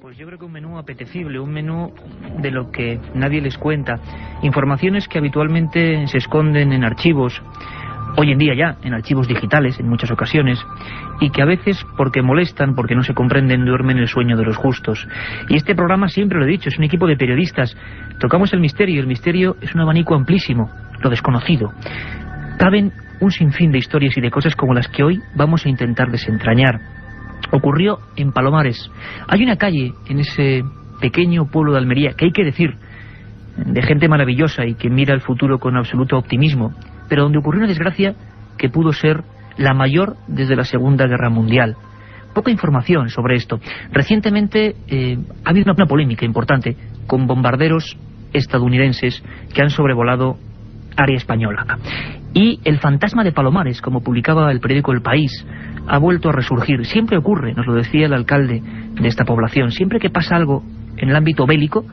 Pues yo creo que un menú apetecible, un menú de lo que nadie les cuenta. Informaciones que habitualmente se esconden en archivos, hoy en día ya en archivos digitales en muchas ocasiones, y que a veces, porque molestan, porque no se comprenden, duermen el sueño de los justos. Y este programa, siempre lo he dicho, es un equipo de periodistas. Tocamos el misterio, y el misterio es un abanico amplísimo, lo desconocido. Caben un sinfín de historias y de cosas como las que hoy vamos a intentar desentrañar. Ocurrió en Palomares. Hay una calle en ese pequeño pueblo de Almería, que hay que decir, de gente maravillosa y que mira el futuro con absoluto optimismo, pero donde ocurrió una desgracia que pudo ser la mayor desde la Segunda Guerra Mundial. Poca información sobre esto. Recientemente ha habido una polémica importante con bombarderos estadounidenses que han sobrevolado área española. Y el fantasma de Palomares, como publicaba el periódico El País, ha vuelto a resurgir. Siempre ocurre, nos lo decía el alcalde de esta población, siempre que pasa algo en el ámbito bélico,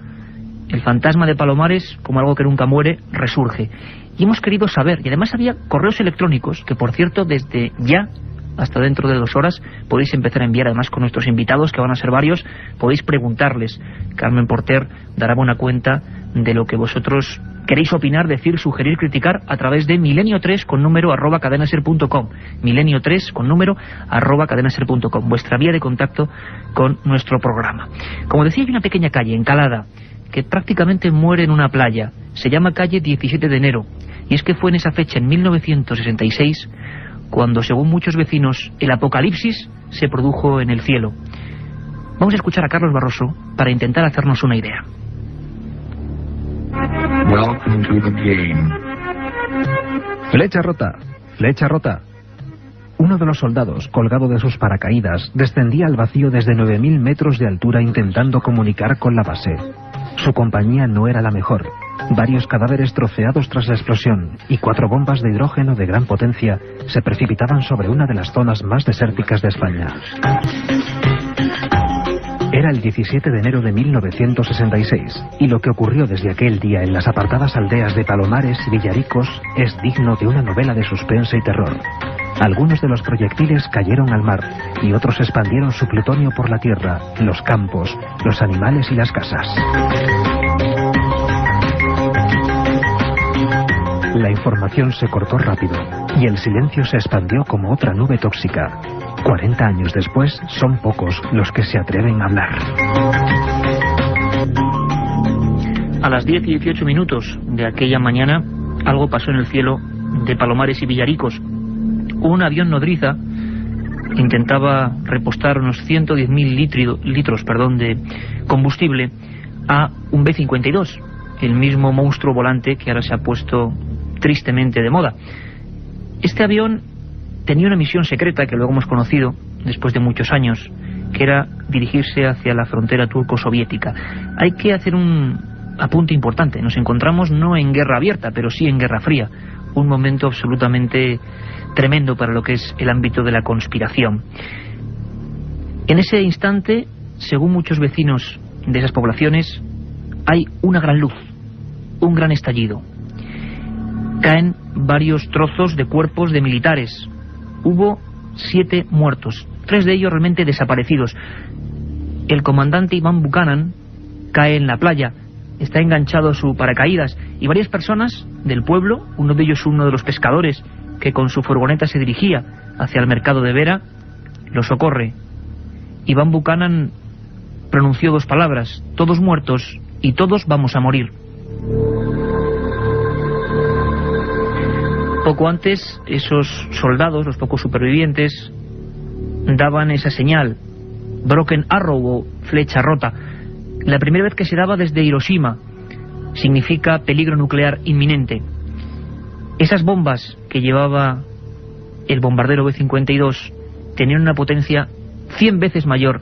el fantasma de Palomares, como algo que nunca muere, resurge. Y hemos querido saber, y además había correos electrónicos, que por cierto, desde ya hasta dentro de 2 horas podéis empezar a enviar, además con nuestros invitados, que van a ser varios, podéis preguntarles. Carmen Porter dará buena cuenta de lo que vosotros queréis opinar, decir, sugerir, criticar a través de milenio3 con número @cadenaser.com, milenio3 con número @cadenaser.com, vuestra vía de contacto con nuestro programa. Como decía, hay una pequeña calle encalada que prácticamente muere en una playa. Se llama calle 17 de enero, y es que fue en esa fecha, en 1966, cuando, según muchos vecinos, el apocalipsis se produjo en el cielo. Vamos a escuchar a Carlos Barroso para intentar hacernos una idea. Welcome to the game. Flecha rota, flecha rota. Uno de los soldados, colgado de sus paracaídas, descendía al vacío desde 9.000 metros de altura intentando comunicar con la base. Su compañía no era la mejor. Varios cadáveres troceados tras la explosión y 4 bombas de hidrógeno de gran potencia se precipitaban sobre una de las zonas más desérticas de España. Era el 17 de enero de 1966, y lo que ocurrió desde aquel día en las apartadas aldeas de Palomares y Villaricos es digno de una novela de suspense y terror. Algunos de los proyectiles cayeron al mar y otros expandieron su plutonio por la tierra, los campos, los animales y las casas. La información se cortó rápido y el silencio se expandió como otra nube tóxica. 40 años después, son pocos los que se atreven a hablar. A las 10 y 18 minutos de aquella mañana, algo pasó en el cielo de Palomares y Villaricos. Un avión nodriza intentaba repostar unos 110.000 litros de combustible a un B-52, el mismo monstruo volante que ahora se ha puesto tristemente de moda. Este avión tenía una misión secreta que luego hemos conocido después de muchos años, que era dirigirse hacia la frontera turco-soviética. Hay que hacer un apunte importante. Nos encontramos no en guerra abierta, pero sí en guerra fría. Un momento absolutamente tremendo para lo que es el ámbito de la conspiración. En ese instante, según muchos vecinos de esas poblaciones, hay una gran luz, un gran estallido. Caen varios trozos de cuerpos de militares. Hubo 7 muertos, 3 de ellos realmente desaparecidos. El comandante Iván Buchanan cae en la playa, está enganchado a su paracaídas, y varias personas del pueblo, uno de ellos uno de los pescadores que con su furgoneta se dirigía hacia el mercado de Vera, lo socorre. Iván Buchanan pronunció 2 palabras: todos muertos y todos vamos a morir. Poco antes, esos soldados, los pocos supervivientes, daban esa señal, Broken Arrow o flecha rota. La primera vez que se daba desde Hiroshima. Significa peligro nuclear inminente. Esas bombas que llevaba el bombardero B-52 tenían una potencia 100 veces mayor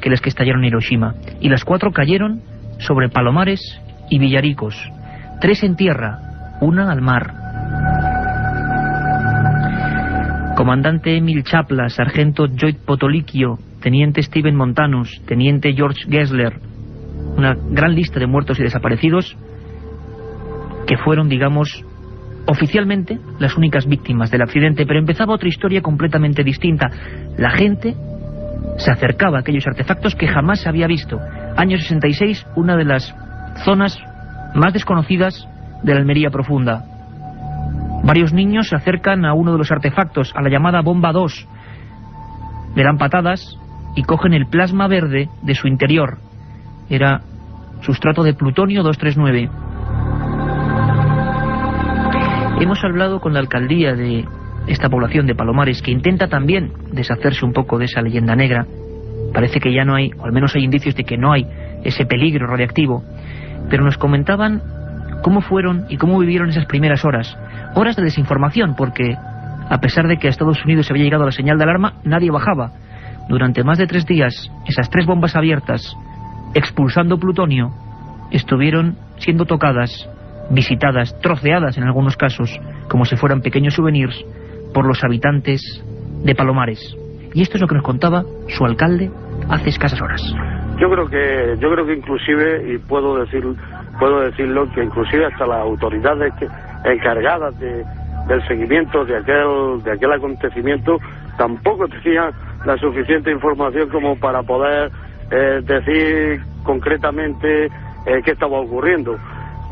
que las que estallaron en Hiroshima. Y las 4 cayeron sobre Palomares y Villaricos. 3 en tierra, 1 al mar. Comandante Emil Chapla, sargento Lloyd Potolicchio, teniente Steven Montanus, teniente George Gessler. Una gran lista de muertos y desaparecidos que fueron, digamos, oficialmente las únicas víctimas del accidente. Pero empezaba otra historia completamente distinta. La gente se acercaba a aquellos artefactos que jamás había visto. Año 66, una de las zonas más desconocidas de la Almería profunda. Varios niños se acercan a uno de los artefactos, a la llamada bomba 2. Le dan patadas y cogen el plasma verde de su interior. Era sustrato de plutonio 239. Hemos hablado con la alcaldía de esta población de Palomares, que intenta también deshacerse un poco de esa leyenda negra. Parece que ya no hay, o al menos hay indicios de que no hay ese peligro radiactivo. Pero nos comentaban cómo fueron y cómo vivieron esas primeras horas. Horas de desinformación, porque a pesar de que a Estados Unidos se había llegado la señal de alarma, nadie bajaba. Durante más de 3 días, esas 3 bombas abiertas, expulsando plutonio, estuvieron siendo tocadas, visitadas, troceadas en algunos casos, como si fueran pequeños souvenirs, por los habitantes de Palomares. Y esto es lo que nos contaba su alcalde hace escasas horas. Yo creo que inclusive, y puedo decirlo, que inclusive hasta las autoridades encargadas del seguimiento de aquel acontecimiento tampoco tenían la suficiente información como para poder decir concretamente qué estaba ocurriendo.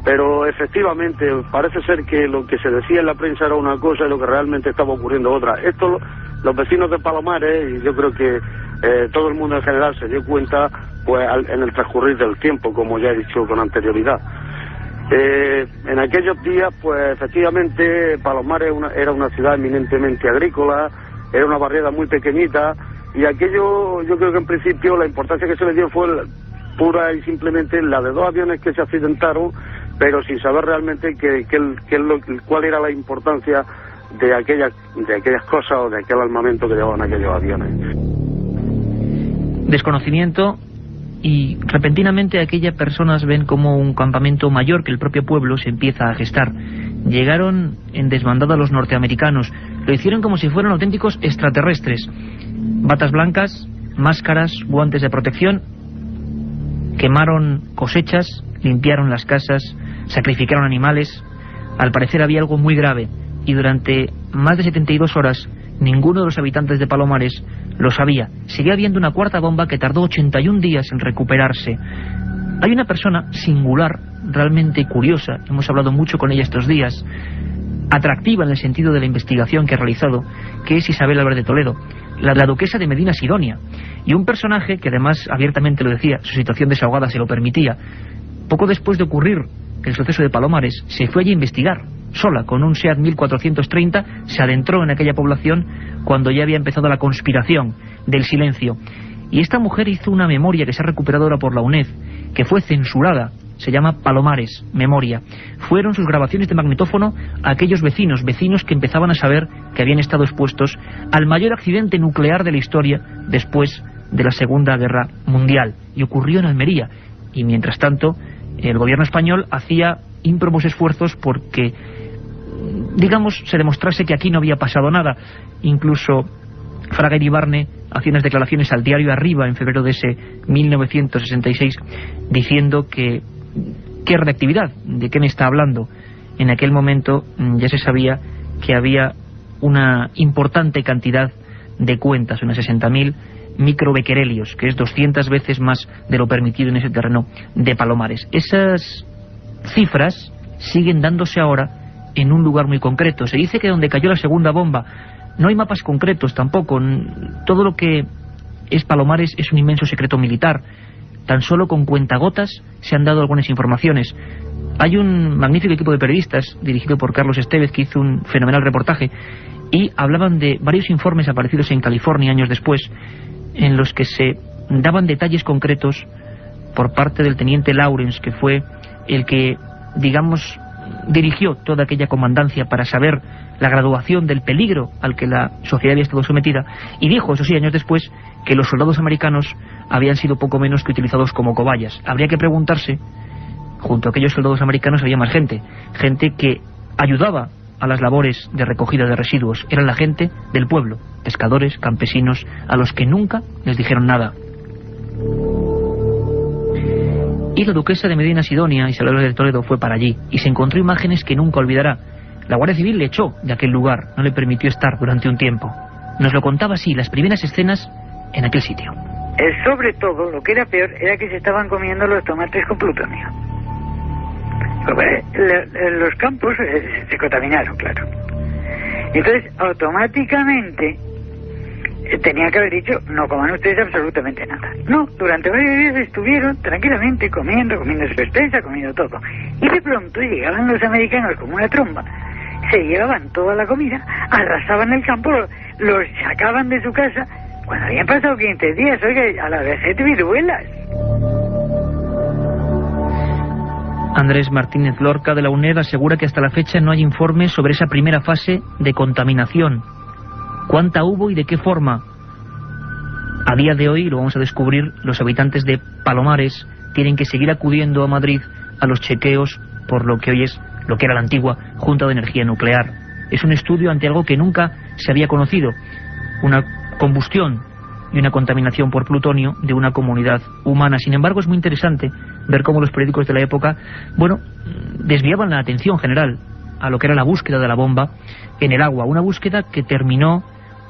Pero efectivamente parece ser que lo que se decía en la prensa era una cosa y lo que realmente estaba ocurriendo otra. Esto los vecinos de Palomares, y yo creo que todo el mundo en general se dio cuenta pues en el transcurrir del tiempo, como ya he dicho con anterioridad. En aquellos días, pues efectivamente Palomares era una ciudad eminentemente agrícola, era una barriada muy pequeñita, y aquello, yo creo que en principio la importancia que se le dio fue pura y simplemente la de 2 aviones que se accidentaron, pero sin saber realmente cuál era la importancia de aquellas cosas o de aquel armamento que llevaban aquellos aviones. Desconocimiento, y repentinamente aquellas personas ven como un campamento mayor que el propio pueblo se empieza a gestar. Llegaron en desbandada los norteamericanos, lo hicieron como si fueran auténticos extraterrestres. Batas blancas, máscaras, guantes de protección, quemaron cosechas, limpiaron las casas, sacrificaron animales. Al parecer había algo muy grave, y durante más de 72 horas ninguno de los habitantes de Palomares lo sabía. Seguía habiendo una cuarta bomba que tardó 81 días en recuperarse. Hay una persona singular, realmente curiosa, hemos hablado mucho con ella estos días, atractiva en el sentido de la investigación que ha realizado, que es Isabel Álvarez de Toledo, la duquesa de Medina Sidonia, y un personaje que además abiertamente lo decía, su situación desahogada se lo permitía. Poco después de ocurrir el suceso de Palomares, se fue allí a investigar, sola, con un SEAT 1430, se adentró en aquella población cuando ya había empezado la conspiración del silencio. Y esta mujer hizo una memoria que se ha recuperado ahora por la UNED, que fue censurada, se llama Palomares, Memoria. Fueron sus grabaciones de magnetófono a aquellos vecinos que empezaban a saber que habían estado expuestos al mayor accidente nuclear de la historia después de la Segunda Guerra Mundial. Y ocurrió en Almería. Y mientras tanto, el gobierno español hacía ímprobos esfuerzos porque, digamos, se demostrase que aquí no había pasado nada. Incluso Fraga Iribarne hacía unas declaraciones al diario Arriba en febrero de ese 1966 diciendo que ¿qué radioactividad? ¿De qué me está hablando? En aquel momento ya se sabía que había una importante cantidad de cuentas, unas 60.000 microbequerelios, que es 200 veces más de lo permitido en ese terreno de Palomares. Esas cifras siguen dándose ahora en un lugar muy concreto. Se dice que donde cayó la segunda bomba no hay mapas concretos tampoco. Todo lo que es Palomares es un inmenso secreto militar. Tan solo con cuentagotas se han dado algunas informaciones. Hay un magnífico equipo de periodistas dirigido por Carlos Estevez que hizo un fenomenal reportaje y hablaban de varios informes aparecidos en California años después en los que se daban detalles concretos por parte del teniente Lawrence, que fue el que, digamos, dirigió toda aquella comandancia para saber la graduación del peligro al que la sociedad había estado sometida, y dijo, eso sí, años después, que los soldados americanos habían sido poco menos que utilizados como cobayas. Habría que preguntarse, junto a aquellos soldados americanos había más gente que ayudaba a las labores de recogida de residuos. Eran la gente del pueblo, pescadores, campesinos, a los que nunca les dijeron nada. Y la duquesa de Medina Sidonia, Isabel Álvarez de Toledo, fue para allí y se encontró imágenes que nunca olvidará. La Guardia Civil le echó de aquel lugar, no le permitió estar durante un tiempo. Nos lo contaba así, las primeras escenas en aquel sitio. Sobre todo, lo que era peor era que se estaban comiendo los tomates con plutonio. Los campos se contaminaron, claro. Entonces, automáticamente tenía que haber dicho, no coman ustedes absolutamente nada. No, durante varios días estuvieron tranquilamente comiendo su despensa, comiendo todo. Y de pronto llegaban los americanos como una tromba, se llevaban toda la comida, arrasaban el campo, los sacaban de su casa, cuando habían pasado 15 días, oiga, a la vez de viruelas. Andrés Martínez Lorca de la UNED asegura que hasta la fecha no hay informes sobre esa primera fase de contaminación. ¿Cuánta hubo y de qué forma? A día de hoy, lo vamos a descubrir, los habitantes de Palomares tienen que seguir acudiendo a Madrid a los chequeos por lo que hoy es lo que era la antigua Junta de Energía Nuclear. Es un estudio ante algo que nunca se había conocido, una combustión y una contaminación por plutonio de una comunidad humana. Sin embargo, es muy interesante ver cómo los periódicos de la época, desviaban la atención general a lo que era la búsqueda de la bomba en el agua, una búsqueda que terminó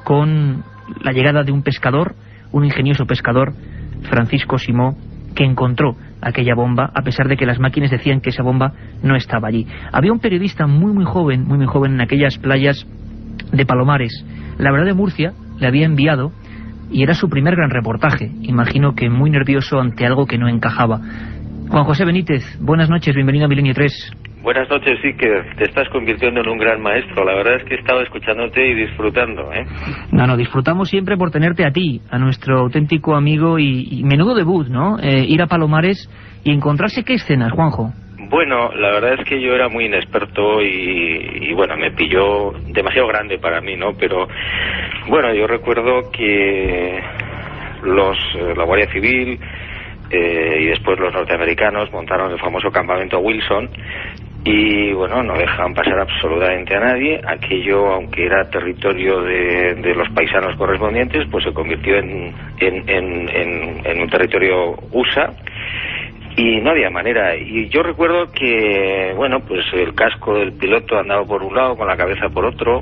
con la llegada de un pescador, un ingenioso pescador, Francisco Simó, que encontró aquella bomba, a pesar de que las máquinas decían que esa bomba no estaba allí. Había un periodista muy joven en aquellas playas de Palomares. La Verdad de Murcia le había enviado y era su primer gran reportaje. Imagino que muy nervioso ante algo que no encajaba. Juan José Benítez, buenas noches, bienvenido a Milenio 3. Buenas noches, sí, que te estás convirtiendo en un gran maestro. La verdad es que he estado escuchándote y disfrutando, ¿eh? No, disfrutamos siempre por tenerte a ti, a nuestro auténtico amigo y menudo debut, ¿no? Ir a Palomares y encontrarse qué escenas, Juanjo. Bueno, la verdad es que yo era muy inexperto y bueno, me pilló demasiado grande para mí, ¿no? Pero bueno, yo recuerdo que la Guardia Civil y después los norteamericanos montaron el famoso campamento Wilson y bueno, no dejaban pasar absolutamente a nadie. Aquello, aunque era territorio de los paisanos correspondientes, pues se convirtió en un territorio USA. Y no había manera. Y yo recuerdo que, bueno, pues el casco del piloto andaba por un lado, con la cabeza por otro.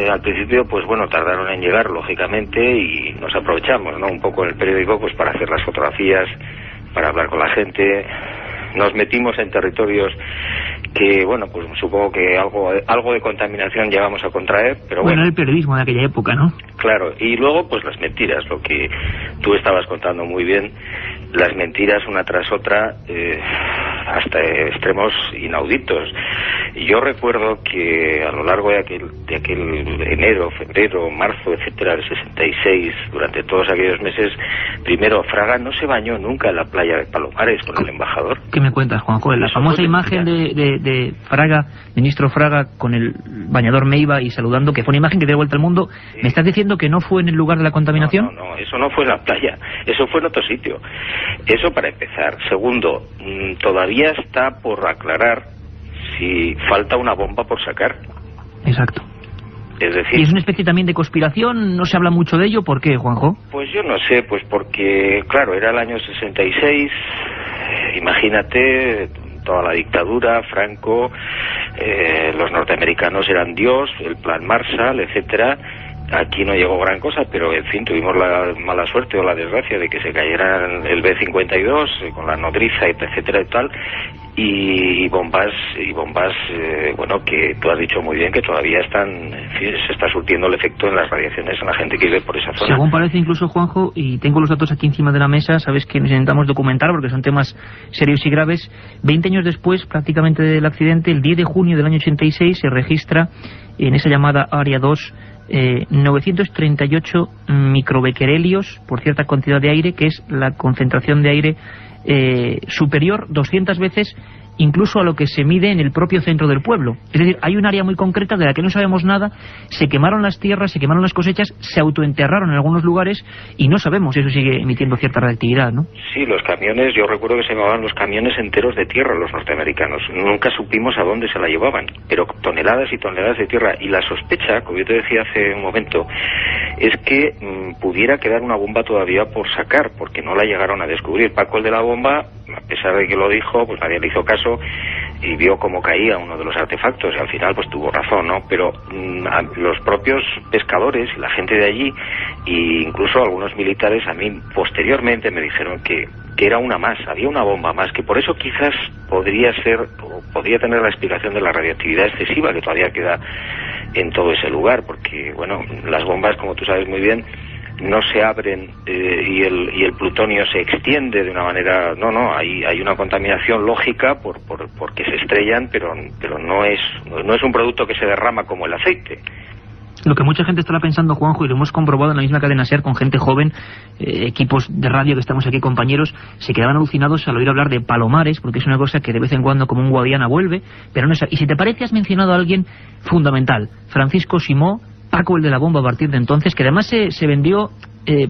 Al principio, pues bueno, tardaron en llegar, lógicamente, y nos aprovechamos, ¿no? Un poco en el periódico, pues para hacer las fotografías, para hablar con la gente. Nos metimos en territorios que, bueno, pues supongo que algo de contaminación llegamos a contraer, pero bueno. El periodismo de aquella época, ¿no? Claro, y luego, pues las mentiras, lo que tú estabas contando muy bien, las mentiras una tras otra, hasta extremos inauditos. Yo recuerdo que a lo largo de aquel enero, febrero, marzo, etcétera, del 66, durante todos aquellos meses, primero, Fraga no se bañó nunca en la playa de Palomares con el embajador. ¿Qué me cuentas, Juanjo? La famosa imagen de Fraga, ministro Fraga, con el bañador Meiba y saludando, que fue una imagen que dio vuelta al mundo. Sí. ¿Me estás diciendo que no fue en el lugar de la contaminación? No, eso no fue en la playa, eso fue en otro sitio. Eso para empezar. Segundo, todavía está por aclarar si falta una bomba por sacar. Exacto. Es decir, ¿y es una especie también de conspiración? ¿No se habla mucho de ello? ¿Por qué, Juanjo? Pues yo no sé, pues porque, claro, era el año 66, imagínate, toda la dictadura, Franco, los norteamericanos eran Dios, el plan Marshall, etcétera. Aquí no llegó gran cosa, pero en fin, tuvimos la mala suerte o la desgracia de que se cayera el B-52 con la nodriza, etcétera y tal, y bombas, bueno, que tú has dicho muy bien que todavía están, en fin, se está surtiendo el efecto en las radiaciones en la gente que vive por esa zona. Según parece incluso, Juanjo, y tengo los datos aquí encima de la mesa, sabes que nos intentamos documentar porque son temas serios y graves, 20 años después prácticamente del accidente, el 10 de junio del año 86, se registra en esa llamada Área 2 938 microbequerelios por cierta cantidad de aire, que es la concentración de aire superior 200 veces incluso a lo que se mide en el propio centro del pueblo. Es decir, hay un área muy concreta de la que no sabemos nada, se quemaron las tierras, se quemaron las cosechas, se autoenterraron en algunos lugares y no sabemos si eso sigue emitiendo cierta reactividad, ¿no? Sí, los camiones, yo recuerdo que se llevaban los camiones enteros de tierra los norteamericanos. Nunca supimos a dónde se la llevaban, pero toneladas y toneladas de tierra. Y la sospecha, como yo te decía hace un momento, es que pudiera quedar una bomba todavía por sacar, porque no la llegaron a descubrir. Paco, el de la bomba, a pesar de que lo dijo, pues nadie le hizo caso. y vio cómo caía uno de los artefactos y al final pues tuvo razón, ¿no? Pero los propios pescadores y la gente de allí e incluso algunos militares a mí posteriormente me dijeron que era una más, había una bomba más, que por eso quizás podría ser o podría tener la explicación de la radioactividad excesiva que todavía queda en todo ese lugar, porque bueno, las bombas, como tú sabes muy bien, no se abren y el plutonio se extiende de una manera, hay una contaminación lógica porque se estrellan, pero no es un producto que se derrama como el aceite. Lo que mucha gente estará pensando, Juanjo, y lo hemos comprobado en la misma cadena SER con gente joven, equipos de radio que estamos aquí, compañeros, se quedaban alucinados al oír hablar de palomares, porque es una cosa que de vez en cuando como un Guadiana vuelve, pero no es. Y si te parece, has mencionado a alguien fundamental, Francisco Simó, Paco el de la bomba a partir de entonces, que además se vendió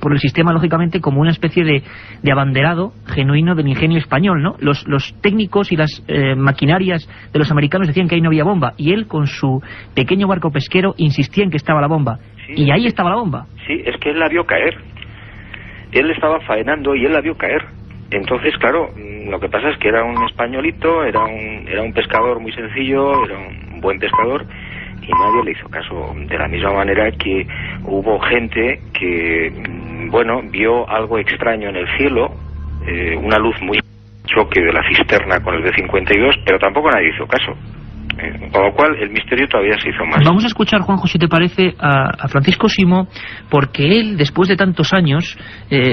por el sistema, lógicamente, como una especie de abanderado genuino del ingenio español, ¿no? Los técnicos y las maquinarias de los americanos decían que ahí no había bomba, y él con su pequeño barco pesquero insistía en que estaba la bomba, sí, y ahí estaba la bomba. Sí, es que él la vio caer. Él estaba faenando y él la vio caer. Entonces, claro, lo que pasa es que era un españolito, era un pescador muy sencillo, era un buen pescador, y nadie le hizo caso, de la misma manera que hubo gente que, bueno, vio algo extraño en el cielo, una luz muy choque de la cisterna con el B-52, pero tampoco nadie hizo caso. Con lo cual el misterio todavía se hizo más. Vamos a escuchar, Juanjo, si te parece, a Francisco Simó, porque él, después de tantos años,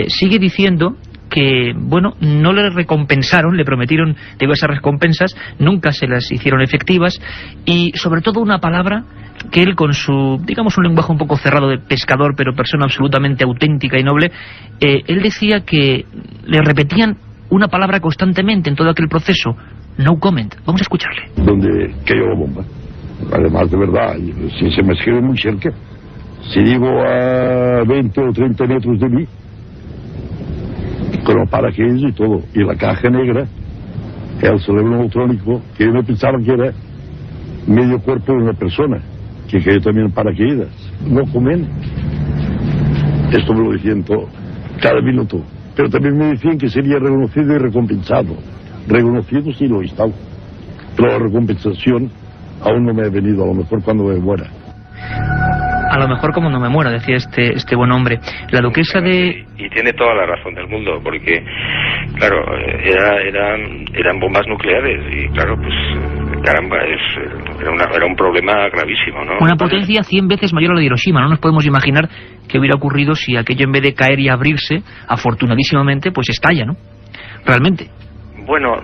sigue diciendo que, bueno, no le recompensaron, le prometieron esas recompensas, nunca se las hicieron efectivas, y sobre todo una palabra que él, con su, digamos, un lenguaje un poco cerrado de pescador, pero persona absolutamente auténtica y noble, él decía que le repetían una palabra constantemente en todo aquel proceso: no comment. Vamos a escucharle. Donde cayó la bomba. Además, de verdad, si se me escribe muy cerca, si digo a 20 o 30 metros de mí, con los paracaídas y todo, y la caja negra, el cerebro neutrónico, que yo me pensaba que era medio cuerpo de una persona, que cayó también en paracaídas. No comen. Esto me lo decían todo, cada minuto. Pero también me decían que sería reconocido y recompensado. Reconocido sí lo he estado, pero la recompensación aún no me ha venido, a lo mejor cuando me muera. A lo mejor como no me muera, decía este buen hombre. La duquesa de... Y tiene toda la razón del mundo, porque, claro, eran bombas nucleares y, claro, pues, caramba, era un problema gravísimo, ¿no? Una potencia 100 veces mayor a la de Hiroshima. No nos podemos imaginar qué hubiera ocurrido si aquello, en vez de caer y abrirse, afortunadísimamente, pues estalla, ¿no? Realmente. Bueno,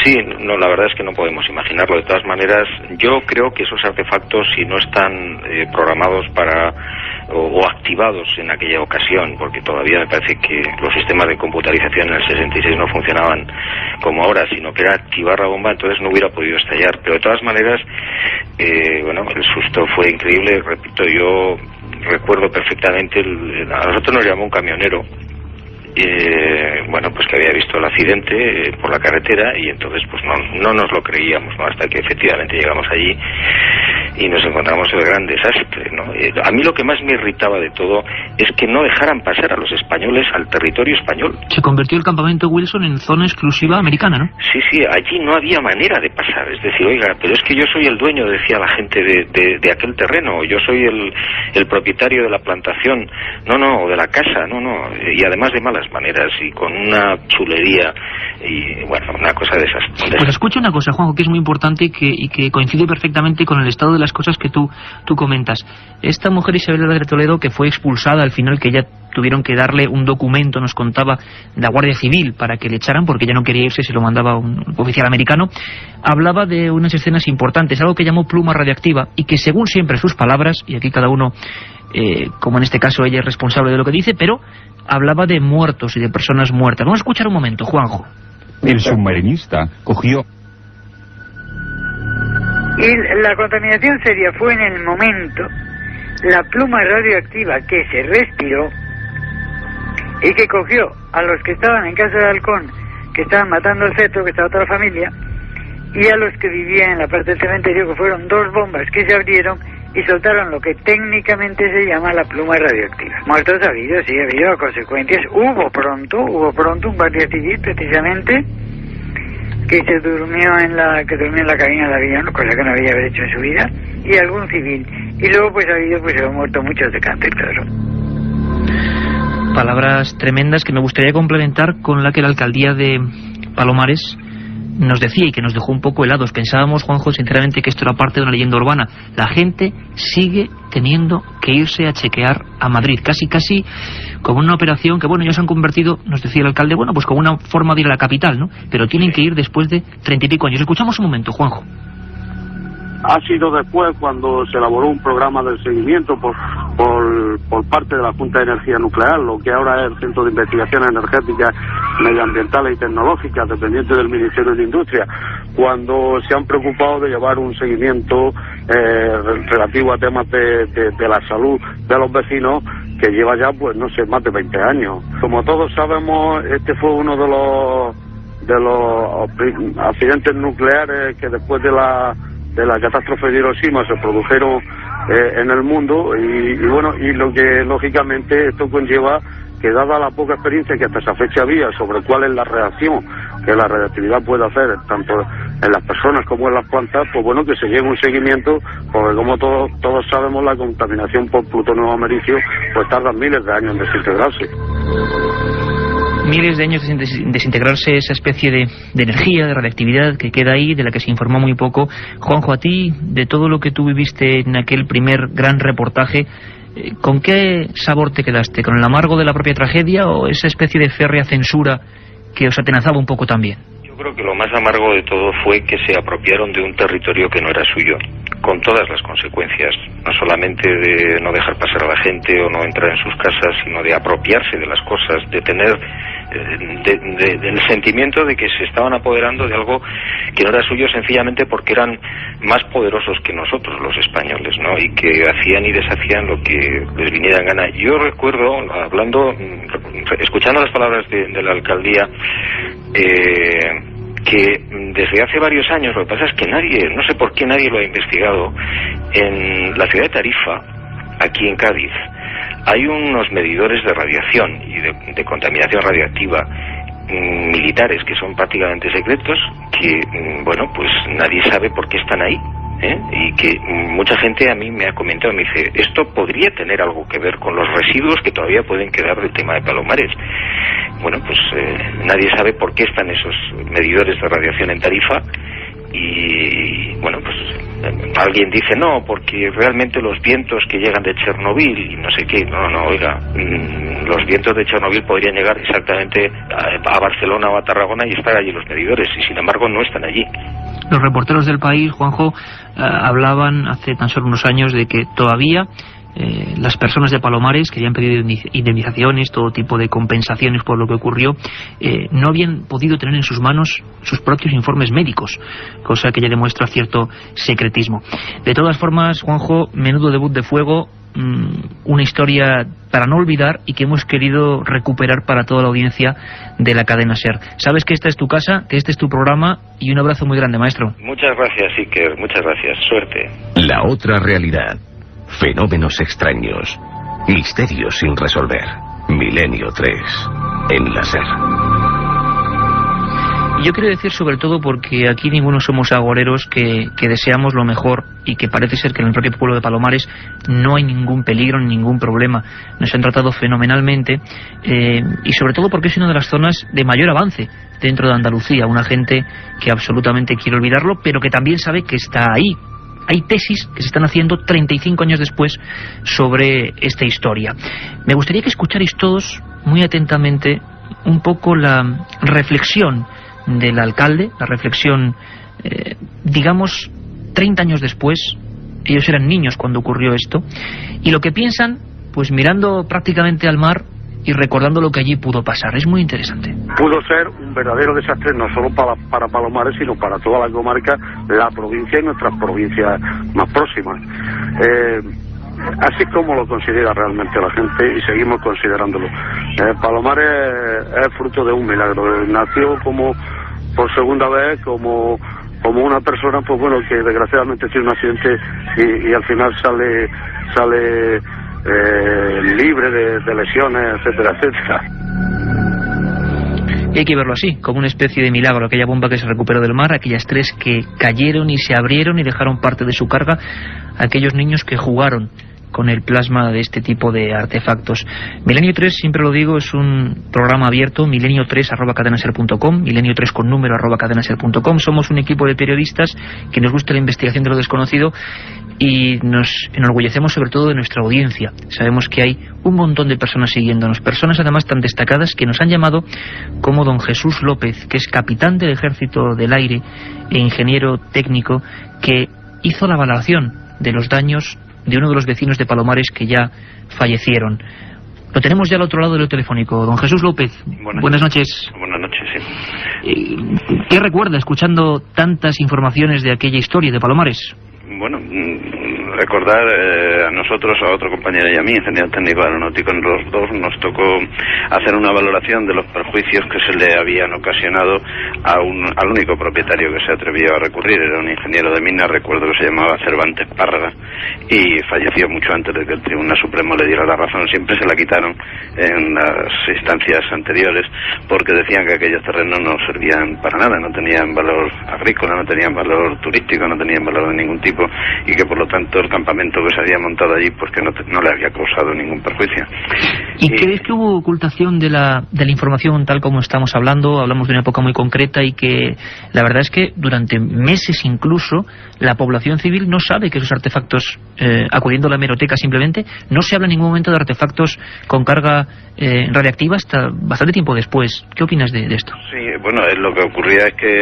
sí, no, la verdad es que no podemos imaginarlo. De todas maneras, yo creo que esos artefactos, si no están programados para o activados en aquella ocasión, porque todavía me parece que los sistemas de computarización en el 66 no funcionaban como ahora, sino que era activar la bomba, entonces no hubiera podido estallar. Pero de todas maneras, bueno, el susto fue increíble. Repito, yo recuerdo perfectamente, a nosotros nos llamó un camionero, bueno, pues que había visto el accidente por la carretera, y entonces pues no nos lo creíamos, ¿no? Hasta que efectivamente llegamos allí y nos encontramos el gran desastre, ¿no? A mí lo que más me irritaba de todo es que no dejaran pasar a los españoles al territorio español. Se convirtió el campamento Wilson en zona exclusiva americana, ¿no? Sí, allí no había manera de pasar. Es decir, oiga, pero es que yo soy el dueño, decía la gente de aquel terreno, yo soy el propietario de la plantación, o de la casa, y además de malas maneras y con una chulería y, bueno, una cosa de esas. Pues escucha una cosa, Juanjo, que es muy importante y que coincide perfectamente con el estado de las cosas que tú comentas. Esta mujer, Isabel de Toledo, que fue expulsada al final, que ya tuvieron que darle un documento, nos contaba, la Guardia Civil para que le echaran, porque ella no quería irse, se lo mandaba un oficial americano, hablaba de unas escenas importantes, algo que llamó pluma radioactiva, y que según siempre sus palabras, y aquí cada uno, como en este caso ella es responsable de lo que dice, pero hablaba de muertos y de personas muertas. Vamos a escuchar un momento, Juanjo. El submarinista cogió... Y la contaminación seria fue en el momento, la pluma radioactiva que se respiró y que cogió a los que estaban en casa de Halcón, que estaban matando al feto, que estaba toda la familia, y a los que vivían en la parte del cementerio, que fueron 2 bombas que se abrieron y soltaron lo que técnicamente se llama la pluma radioactiva. Muertos ha habido, sí, ha habido consecuencias. Hubo pronto un guardia civil, precisamente, que durmió en la cabina de avión, cosa que no había hecho en su vida, y algún civil. Y luego pues han muerto muchos de cáncer, claro. Palabras tremendas que me gustaría complementar con la que la alcaldía de Palomares nos decía y que nos dejó un poco helados. Pensábamos, Juanjo, sinceramente, que esto era parte de una leyenda urbana. La gente sigue teniendo que irse a chequear a Madrid, casi como una operación que, bueno, ya se han convertido, nos decía el alcalde, bueno, pues como una forma de ir a la capital, ¿no? Pero tienen que ir después de 30 y pico años. Escuchamos un momento, Juanjo. Ha sido después cuando se elaboró un programa de seguimiento por parte de la Junta de Energía Nuclear, lo que ahora es el Centro de Investigaciones Energéticas, Medioambientales y Tecnológicas, dependiente del Ministerio de Industria, cuando se han preocupado de llevar un seguimiento relativo a temas de la salud de los vecinos, que lleva ya, pues no sé, más de 20 años. Como todos sabemos, este fue uno de los accidentes nucleares que después de la catástrofe de Hiroshima se produjeron en el mundo y lo que lógicamente esto conlleva que, dada la poca experiencia que hasta esa fecha había sobre cuál es la reacción que la radiactividad puede hacer tanto en las personas como en las plantas, pues bueno, que se lleve un seguimiento, porque como todos sabemos, la contaminación por plutonio americio pues tarda miles de años en desintegrarse. Miles de años en desintegrarse esa especie de energía, de radiactividad que queda ahí, de la que se informó muy poco. Juanjo, a ti, de todo lo que tú viviste en aquel primer gran reportaje, ¿con qué sabor te quedaste? ¿Con el amargo de la propia tragedia o esa especie de férrea censura que os atenazaba un poco también? Yo creo que lo más amargo de todo fue que se apropiaron de un territorio que no era suyo, con todas las consecuencias, no solamente de no dejar pasar a la gente o no entrar en sus casas, sino de apropiarse de las cosas, de tener del sentimiento de que se estaban apoderando de algo que no era suyo, sencillamente porque eran más poderosos que nosotros los españoles, ¿no? Y que hacían y deshacían lo que les viniera en gana. Yo recuerdo, escuchando las palabras de la alcaldía, que desde hace varios años, lo que pasa es que no sé por qué nadie lo ha investigado, en la ciudad de Tarifa, aquí en Cádiz, hay unos medidores de radiación y de contaminación radiactiva militares que son prácticamente secretos, que, bueno, pues nadie sabe por qué están ahí, y que mucha gente a mí me ha comentado, me dice, esto podría tener algo que ver con los residuos que todavía pueden quedar del tema de Palomares. Bueno, pues nadie sabe por qué están esos medidores de radiación en Tarifa y, bueno, pues alguien dice no, porque realmente los vientos que llegan de Chernobyl y no sé qué, no, oiga, los vientos de Chernobyl podrían llegar exactamente a Barcelona o a Tarragona y estar allí los medidores, y sin embargo no están allí. Los reporteros del País, Juanjo, hablaban hace tan solo unos años de que todavía las personas de Palomares, que habían pedido indemnizaciones, todo tipo de compensaciones por lo que ocurrió, no habían podido tener en sus manos sus propios informes médicos, cosa que ya demuestra cierto secretismo. De todas formas, Juanjo, menudo debut de fuego, una historia para no olvidar y que hemos querido recuperar para toda la audiencia de la cadena SER. Sabes que esta es tu casa, que este es tu programa, y un abrazo muy grande, maestro. Muchas gracias, Iker, muchas gracias, suerte. La otra realidad. Fenómenos extraños. Misterios sin resolver. Milenio 3. En la SER. Yo quiero decir, sobre todo porque aquí ninguno somos agoreros, que deseamos lo mejor y que parece ser que en el propio pueblo de Palomares no hay ningún peligro ni ningún problema. Nos han tratado fenomenalmente y sobre todo porque es una de las zonas de mayor avance dentro de Andalucía. Una gente que absolutamente quiere olvidarlo, pero que también sabe que está ahí. Hay tesis que se están haciendo 35 años después sobre esta historia. Me gustaría que escucharais todos muy atentamente un poco la reflexión del alcalde, la reflexión, digamos, 30 años después. Ellos eran niños cuando ocurrió esto, y lo que piensan, pues mirando prácticamente al mar y recordando lo que allí pudo pasar. Es muy interesante. Pudo ser un verdadero desastre, no solo para Palomares, sino para toda la comarca, la provincia y nuestras provincias más próximas. Así es como lo considera realmente la gente y seguimos considerándolo. Palomares es fruto de un milagro. Nació como por segunda vez como una persona, pues bueno, que desgraciadamente tiene un accidente y al final sale libre de lesiones, etcétera, etcétera. Y hay que verlo así, como una especie de milagro, aquella bomba que se recuperó del mar, aquellas 3 que cayeron y se abrieron y dejaron parte de su carga, aquellos niños que jugaron con el plasma de este tipo de artefactos. Milenio 3, siempre lo digo, es un programa abierto, milenio3@cadenaser.com, milenio3 con número @cadenaser.com. Somos un equipo de periodistas que nos gusta la investigación de lo desconocido y nos enorgullecemos sobre todo de nuestra audiencia. Sabemos que hay un montón de personas siguiéndonos, personas además tan destacadas que nos han llamado, como don Jesús López, que es capitán del Ejército del Aire e ingeniero técnico, que hizo la valoración de los daños de uno de los vecinos de Palomares que ya fallecieron. Lo tenemos ya al otro lado del telefónico. Don Jesús López, buenas noches. Buenas noches, sí. ¿Qué recuerda escuchando tantas informaciones de aquella historia de Palomares? Bueno, recordar a nosotros, a otro compañero y a mí, ingeniero técnico aeronáutico, en los dos nos tocó hacer una valoración de los perjuicios que se le habían ocasionado al único propietario que se atrevió a recurrir. Era un ingeniero de minas, recuerdo que se llamaba Cervantes Párraga, y falleció mucho antes de que el Tribunal Supremo le diera la razón. Siempre se la quitaron en las instancias anteriores porque decían que aquellos terrenos no servían para nada, no tenían valor agrícola, no tenían valor turístico, no tenían valor de ningún tipo, y que por lo tanto el campamento que se había montado allí pues que no le había causado ningún perjuicio. ¿Y crees que hubo ocultación de la información tal como estamos hablando? Hablamos de una época muy concreta y que la verdad es que durante meses incluso la población civil no sabe que esos artefactos, acudiendo a la hemeroteca simplemente, no se habla en ningún momento de artefactos con carga radiactiva hasta bastante tiempo después. ¿Qué opinas de esto? Sí, bueno, lo que ocurría es que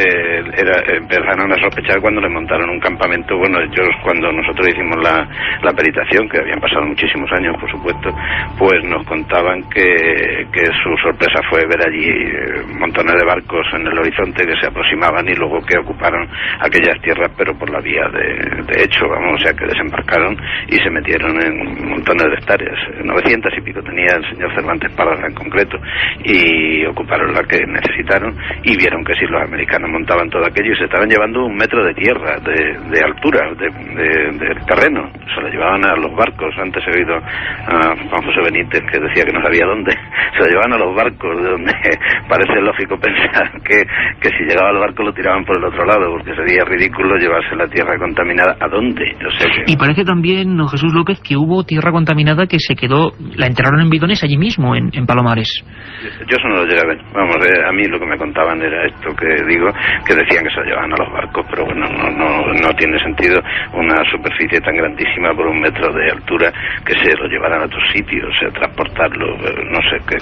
empezaron a sospechar cuando le montaron un campamento. Bueno, ellos, cuando nosotros hicimos la peritación, que habían pasado muchísimos años, por supuesto, pues nos contaban que su sorpresa fue ver allí montones de barcos en el horizonte que se aproximaban y luego que ocuparon aquellas tierras, pero por la vía de hecho, vamos, o sea, que desembarcaron y se metieron en montones de hectáreas, 900 y pico tenía el señor Cervantes Párraga en concreto, y ocuparon la que necesitaron y vieron que si los americanos montaban todo aquello y se estaban llevando 1 metro de tierra, de altura, de terreno, se lo llevaban a los barcos. Antes he oído a Juan José Benítez que decía que no sabía dónde, se lo llevaban a los barcos, de donde parece lógico pensar que si llegaba al barco lo tiraban por el otro lado, porque sería ridículo llevarse la tierra contaminada. ¿A dónde? O sea que... Y parece también, don Jesús López, que hubo tierra contaminada que se quedó, la enterraron en bidones allí mismo, en Palomares. Yo eso no lo llegué a ver. Vamos, a mí lo que me contaban era esto que digo, que decían que se lo llevaban a los barcos, pero bueno, no tiene sentido una superficie tan grandísima por 1 metro de altura que se lo llevaran a otros sitios, o sea, transportarlo, no sé qué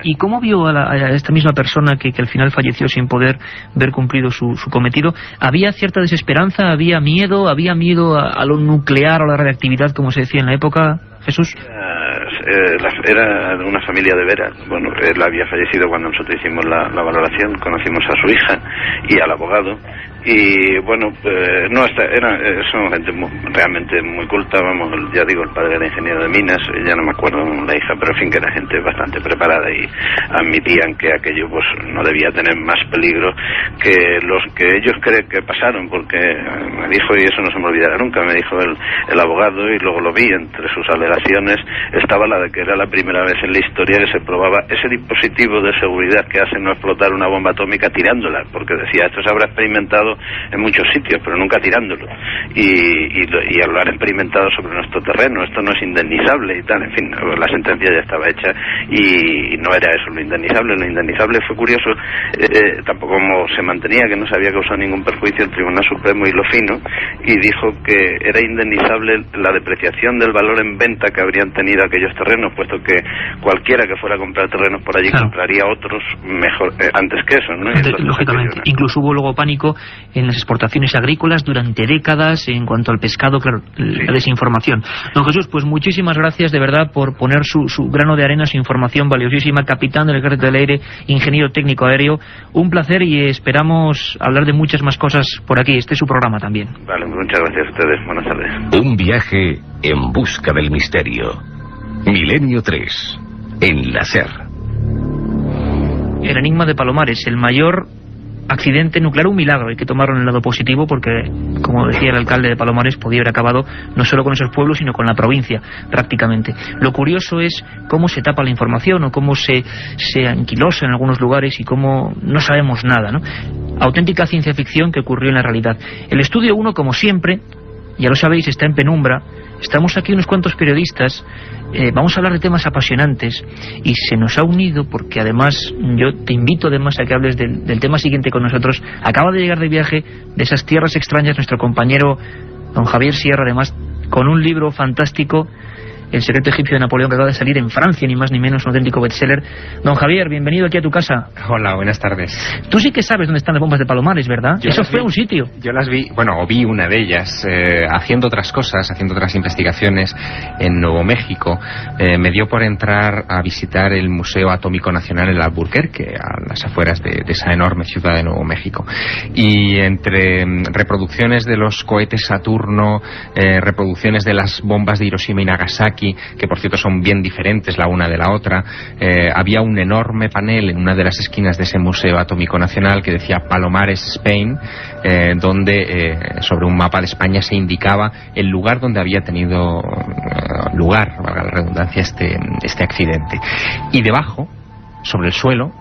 ¿Y cómo vio a esta misma persona que al final falleció sin poder ver cumplido su cometido? ¿Había cierta desesperanza? ¿Había miedo a lo nuclear o a la radiactividad, como se decía en la época, Jesús? Era de una familia de veras. Bueno, él había fallecido cuando nosotros hicimos la valoración, conocimos a su hija y al abogado, y bueno, son gente realmente muy culta, vamos, ya digo, el padre era ingeniero de minas, ya no me acuerdo la hija, pero en fin, que era gente bastante preparada y admitían que aquello pues no debía tener más peligro que los que ellos creen que pasaron, porque me dijo, y eso no se me olvidará nunca, me dijo el abogado, y luego lo vi, entre sus alegaciones estaba la de que era la primera vez en la historia que se probaba ese dispositivo de seguridad que hace no explotar una bomba atómica tirándola, porque decía, esto se habrá experimentado en muchos sitios, pero nunca tirándolo, y lo han experimentado sobre nuestro terreno, esto no es indemnizable y tal, en fin, la sentencia ya estaba hecha y no era eso lo indemnizable fue curioso, tampoco como se mantenía que no se había causado ningún perjuicio el Tribunal Supremo y lo fino, y dijo que era indemnizable la depreciación del valor en venta que habrían tenido aquellos terrenos, puesto que cualquiera que fuera a comprar terrenos por allí, claro, compraría otros mejor antes que eso, ¿no? Lógicamente, incluso hubo luego pánico en las exportaciones agrícolas durante décadas en cuanto al pescado, claro, la desinformación. Don Jesús, pues muchísimas gracias de verdad por poner su grano de arena, su información valiosísima, capitán del Ejército del Aire, ingeniero técnico aéreo, un placer y esperamos hablar de muchas más cosas por aquí, este es su programa también. Vale, muchas gracias a ustedes, buenas tardes. Un viaje en busca del misterio. Milenio 3, en la SER. El enigma de Palomares, el mayor accidente nuclear, un milagro, hay que tomarlo en el lado positivo porque, como decía el alcalde de Palomares, podía haber acabado no solo con esos pueblos, sino con la provincia, prácticamente. Lo curioso es cómo se tapa la información o cómo se anquilosa en algunos lugares y cómo no sabemos nada, ¿no? Auténtica ciencia ficción que ocurrió en la realidad. El estudio 1, como siempre, ya lo sabéis, está en penumbra. Estamos aquí unos cuantos periodistas, vamos a hablar de temas apasionantes y se nos ha unido porque además, yo te invito además a que hables del tema siguiente con nosotros. Acaba de llegar de viaje de esas tierras extrañas nuestro compañero don Javier Sierra, además con un libro fantástico, El secreto egipcio de Napoleón, que acaba de salir en Francia, ni más ni menos, un auténtico bestseller. Don Javier, bienvenido aquí a tu casa. Hola, buenas tardes. Tú sí que sabes dónde están las bombas de Palomares, ¿verdad? Eso fue un sitio. Yo las vi, o vi una de ellas, haciendo otras cosas, haciendo otras investigaciones en Nuevo México. Me dio por entrar a visitar el Museo Atómico Nacional en Albuquerque, a las afueras de esa enorme ciudad de Nuevo México. Y entre reproducciones de los cohetes Saturno, reproducciones de las bombas de Hiroshima y Nagasaki, que por cierto son bien diferentes la una de la otra, había un enorme panel en una de las esquinas de ese Museo Atómico Nacional que decía Palomares, Spain, donde sobre un mapa de España se indicaba el lugar donde había tenido lugar, valga la redundancia, este accidente. Y debajo, sobre el suelo,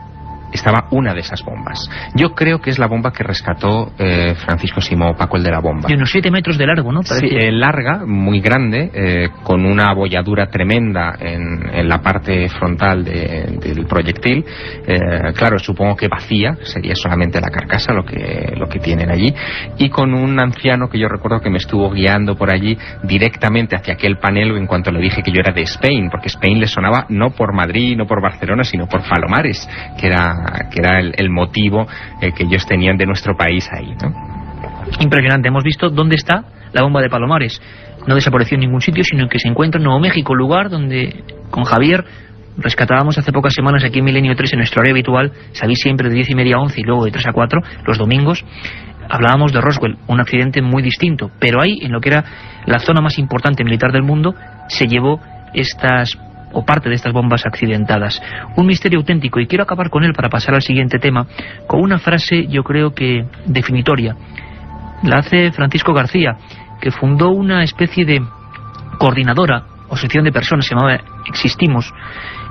estaba una de esas bombas. Yo creo que es la bomba que rescató Francisco Simó Paco, el de la bomba. De unos 7 metros de largo, ¿no? Sí, larga, muy grande, con una abolladura tremenda en la parte frontal del proyectil. Claro, supongo que vacía, sería solamente la carcasa lo que tienen allí. Y con un anciano que yo recuerdo que me estuvo guiando por allí directamente hacia aquel panel en cuanto le dije que yo era de Spain, porque Spain le sonaba no por Madrid, no por Barcelona, sino por Palomares, que era el motivo que ellos tenían de nuestro país ahí, ¿no? Impresionante. Hemos visto dónde está la bomba de Palomares. No desapareció en ningún sitio, sino que se encuentra en Nuevo México, lugar donde con Javier rescatábamos hace pocas semanas aquí en Milenio 3 en nuestro horario habitual. Sabéis, siempre de 10:30 a 11 y luego de 3 a 4 los domingos. Hablábamos de Roswell, un accidente muy distinto, pero ahí, en lo que era la zona más importante militar del mundo, se llevó o parte de estas bombas accidentadas. Un misterio auténtico, y quiero acabar con él para pasar al siguiente tema, con una frase yo creo que definitoria. La hace Francisco García, que fundó una especie de coordinadora o sección de personas, se llamaba Existimos,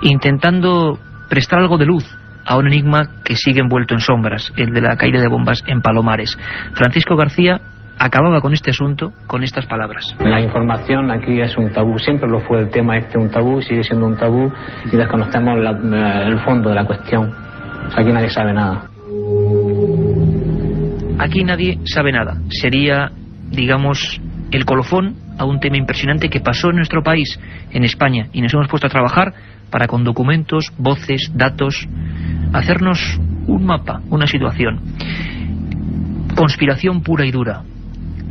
intentando prestar algo de luz a un enigma que sigue envuelto en sombras, el de la caída de bombas en Palomares. Francisco García acababa con este asunto con estas palabras. La información aquí es un tabú, siempre lo fue el tema un tabú, sigue siendo un tabú y desconocemos el fondo de la cuestión. Aquí nadie sabe nada. Aquí nadie sabe nada. Sería, digamos, el colofón a un tema impresionante que pasó en nuestro país, en España, y nos hemos puesto a trabajar para, con documentos, voces, datos, hacernos un mapa, una situación. Conspiración pura y dura.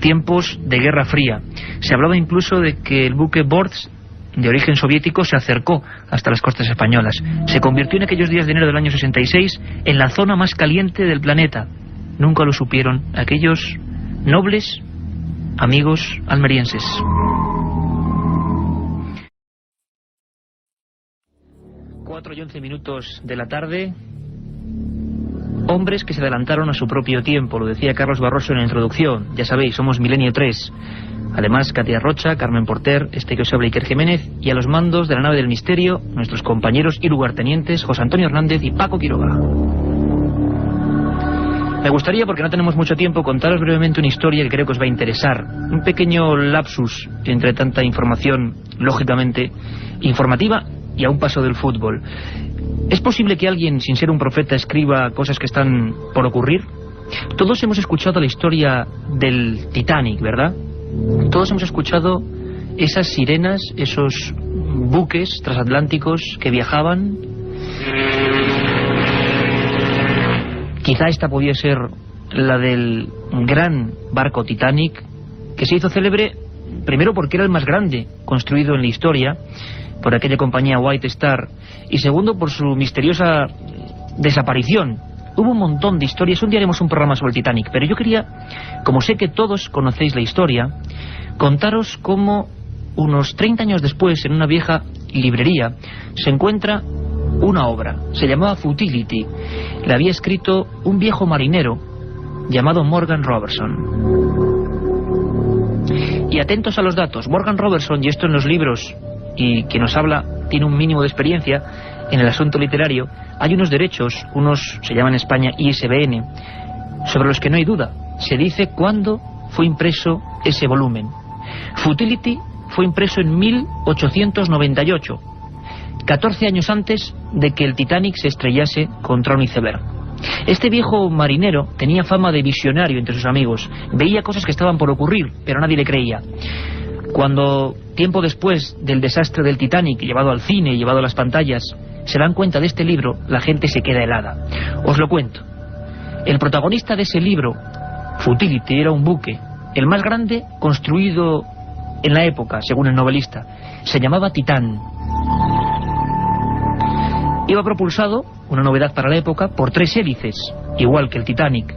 Tiempos de Guerra Fría. Se hablaba incluso de que el buque Borz, de origen soviético, se acercó hasta las costas españolas. Se convirtió en aquellos días de enero del año 66 en la zona más caliente del planeta. Nunca lo supieron aquellos nobles amigos almerienses. Cuatro y 11 minutos de la tarde. Hombres que se adelantaron a su propio tiempo, lo decía Carlos Barroso en la introducción. Ya sabéis, somos Milenio 3. Además, Katia Rocha, Carmen Porter, que os habla Iker Jiménez, y a los mandos de la nave del misterio, nuestros compañeros y lugartenientes José Antonio Hernández y Paco Quiroga. Me gustaría, porque no tenemos mucho tiempo, contaros brevemente una historia que creo que os va a interesar. Un pequeño lapsus entre tanta información, lógicamente, informativa y a un paso del fútbol. ¿Es posible que alguien, sin ser un profeta, escriba cosas que están por ocurrir? Todos hemos escuchado la historia del Titanic, ¿verdad? Todos hemos escuchado esas sirenas, esos buques transatlánticos que viajaban. Quizá esta podía ser la del gran barco Titanic, que se hizo célebre primero porque era el más grande construido en la historia por aquella compañía White Star, y segundo por su misteriosa desaparición. Hubo un montón de historias. Un día haremos un programa sobre el Titanic, pero yo quería, como sé que todos conocéis la historia, contaros cómo unos 30 años después, en una vieja librería, se encuentra una obra. Se llamaba Futility. La había escrito un viejo marinero llamado Morgan Robertson. Y atentos a los datos. Morgan Robertson, y esto en los libros, y quien nos habla tiene un mínimo de experiencia en el asunto literario, hay unos derechos, unos se llaman en España ISBN, sobre los que no hay duda. Se dice cuándo fue impreso ese volumen. Futility fue impreso en 1898, 14 años antes de que el Titanic se estrellase contra un iceberg. Este viejo marinero tenía fama de visionario entre sus amigos. Veía cosas que estaban por ocurrir, pero nadie le creía. Cuando, tiempo después del desastre del Titanic, llevado al cine, llevado a las pantallas, se dan cuenta de este libro, la gente se queda helada. Os lo cuento. El protagonista de ese libro, Futility, era un buque, el más grande construido en la época, según el novelista. Se llamaba Titán. Iba propulsado, una novedad para la época, por 3 hélices, igual que el Titanic.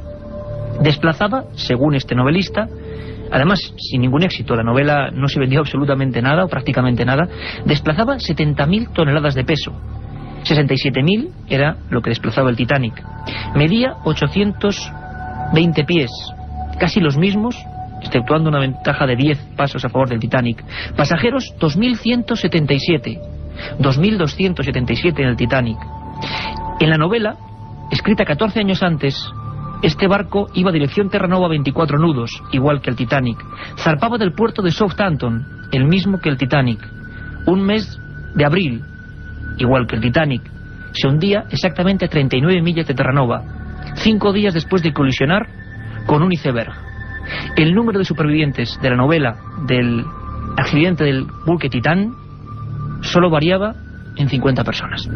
Desplazaba, según este novelista, además sin ningún éxito, la novela no se vendió absolutamente nada, o prácticamente nada, desplazaba 70.000 toneladas de peso. 67.000 era lo que desplazaba el Titanic. Medía 820 pies, casi los mismos, exceptuando una ventaja de 10 pasos a favor del Titanic. Pasajeros, 2.177, 2.277 en el Titanic. En la novela, escrita 14 años antes, este barco iba a dirección Terranova a 24 nudos, igual que el Titanic. Zarpaba del puerto de Southampton, el mismo que el Titanic. Un mes de abril, igual que el Titanic. Se hundía exactamente a 39 millas de Terranova, 5 días después de colisionar con un iceberg. El número de supervivientes de la novela del accidente del buque Titán solo variaba en 50 personas.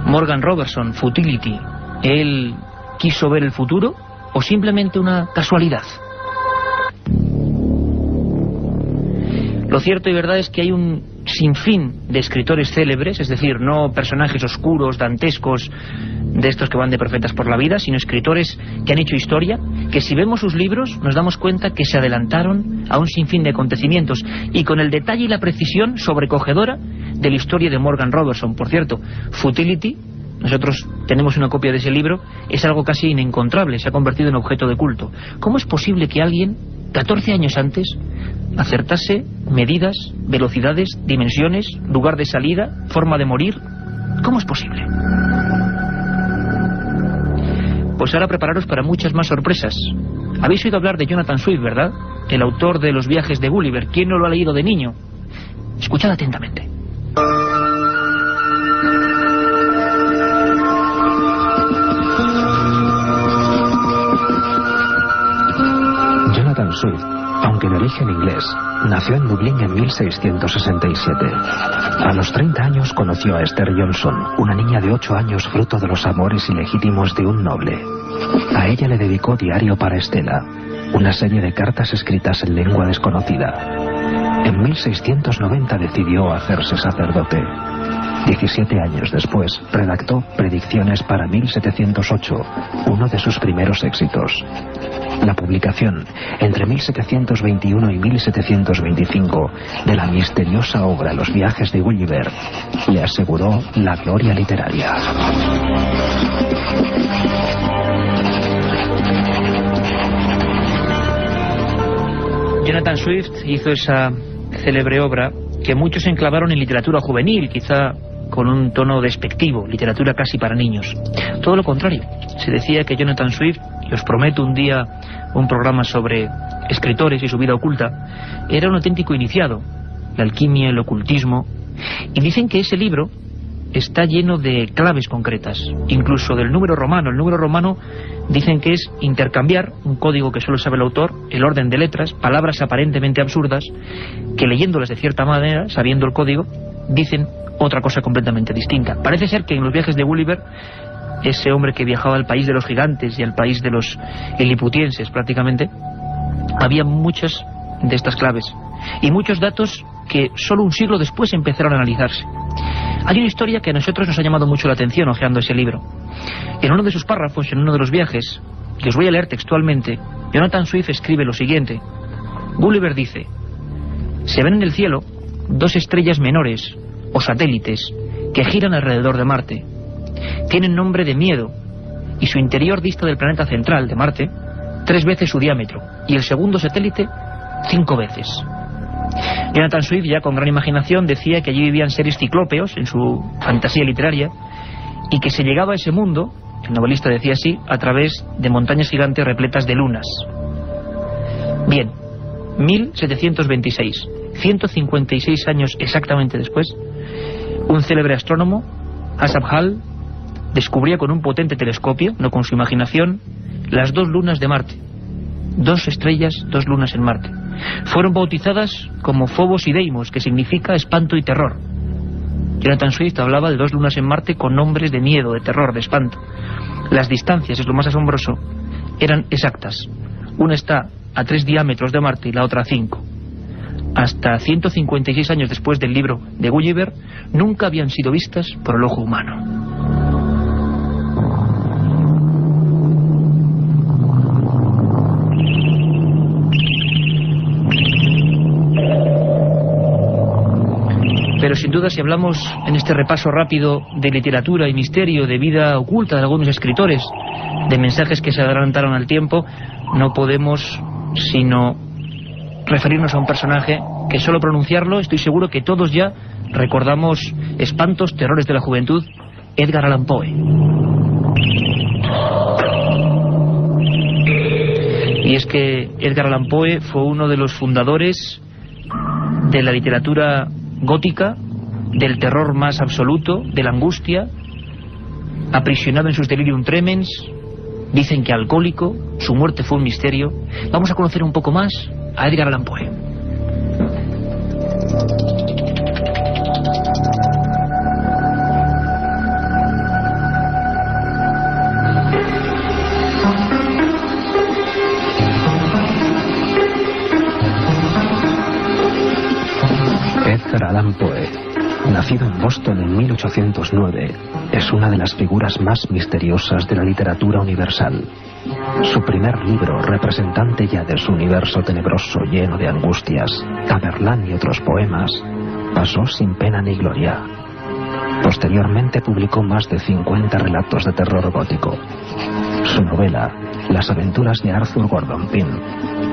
Morgan Robertson, Futility, ¿él quiso ver el futuro o simplemente una casualidad? Lo cierto y verdad es que hay un sinfín de escritores célebres, es decir, no personajes oscuros, dantescos, de estos que van de profetas por la vida, sino escritores que han hecho historia, que si vemos sus libros nos damos cuenta que se adelantaron a un sinfín de acontecimientos, y con el detalle y la precisión sobrecogedora de la historia de Morgan Robertson. Por cierto, Futility, nosotros tenemos una copia de ese libro, es algo casi inencontrable, se ha convertido en objeto de culto. ¿Cómo es posible que alguien, 14 años antes, acertase medidas, velocidades, dimensiones, lugar de salida, forma de morir? ¿Cómo es posible? Pues ahora prepararos para muchas más sorpresas. Habéis oído hablar de Jonathan Swift, ¿verdad? El autor de Los viajes de Gulliver. ¿Quién no lo ha leído de niño? Escuchad atentamente. Jonathan Swift, aunque de origen inglés, nació en Dublín en 1667. A los 30 años conoció a Esther Johnson, una niña de 8 años fruto de los amores ilegítimos de un noble. A ella le dedicó Diario para Estela, una serie de cartas escritas en lengua desconocida. En 1690 decidió hacerse sacerdote. 17 años después, redactó Predicciones para 1708, uno de sus primeros éxitos. La publicación, entre 1721 y 1725, de la misteriosa obra Los viajes de Gulliver, le aseguró la gloria literaria. Jonathan Swift hizo esa célebre obra que muchos enclavaron en literatura juvenil, quizá con un tono despectivo, literatura casi para niños. Todo lo contrario, se decía que Jonathan Swift, y os prometo un día un programa sobre escritores y su vida oculta, era un auténtico iniciado, la alquimia, el ocultismo, y dicen que ese libro está lleno de claves concretas, incluso del número romano. El número romano dicen que es intercambiar un código que solo sabe el autor, el orden de letras, palabras aparentemente absurdas, que leyéndolas de cierta manera, sabiendo el código, dicen otra cosa completamente distinta. Parece ser que en Los viajes de Gulliver, ese hombre que viajaba al país de los gigantes y al país de los liliputienses prácticamente, había muchas de estas claves y muchos datos que solo un siglo después empezaron a analizarse. Hay una historia que a nosotros nos ha llamado mucho la atención hojeando ese libro. En uno de sus párrafos, en uno de los viajes, que os voy a leer textualmente, Jonathan Swift escribe lo siguiente. Gulliver dice: se ven en el cielo 2 estrellas menores, o satélites que giran alrededor de Marte. Tienen nombre de miedo y su interior dista del planeta central de Marte 3 veces su diámetro y el segundo satélite 5 veces. Jonathan Swift, ya con gran imaginación, decía que allí vivían seres ciclópeos en su fantasía literaria y que se llegaba a ese mundo, el novelista decía así, a través de montañas gigantes repletas de lunas. Bien, 1726, 156 años exactamente después, un célebre astrónomo, Asaph Hall, descubría con un potente telescopio, no con su imaginación, las 2 lunas de Marte. 2 estrellas, 2 lunas en Marte. Fueron bautizadas como Phobos y Deimos, que significa espanto y terror. Jonathan Swift hablaba de 2 lunas en Marte con nombres de miedo, de terror, de espanto. Las distancias, es lo más asombroso, eran exactas. Una está a 3 diámetros de Marte y la otra a 5. Hasta 156 años después del libro de Gulliver, nunca habían sido vistas por el ojo humano. Pero sin duda, si hablamos en este repaso rápido de literatura y misterio, de vida oculta de algunos escritores, de mensajes que se adelantaron al tiempo, no podemos sino referirnos a un personaje que solo pronunciarlo, estoy seguro que todos ya recordamos espantos, terrores de la juventud, Edgar Allan Poe. Y es que Edgar Allan Poe fue uno de los fundadores de la literatura gótica, del terror más absoluto, de la angustia, aprisionado en sus delirium tremens, dicen que alcohólico, su muerte fue un misterio. Vamos a conocer un poco más a Edgar Allan Poe. Edgar Allan Poe, nacido en Boston en 1809, es una de las figuras más misteriosas de la literatura universal. Su primer libro, representante ya de su universo tenebroso lleno de angustias, Tamerlán y otros poemas, pasó sin pena ni gloria. Posteriormente publicó más de 50 relatos de terror gótico. Su novela, Las aventuras de Arthur Gordon Pym,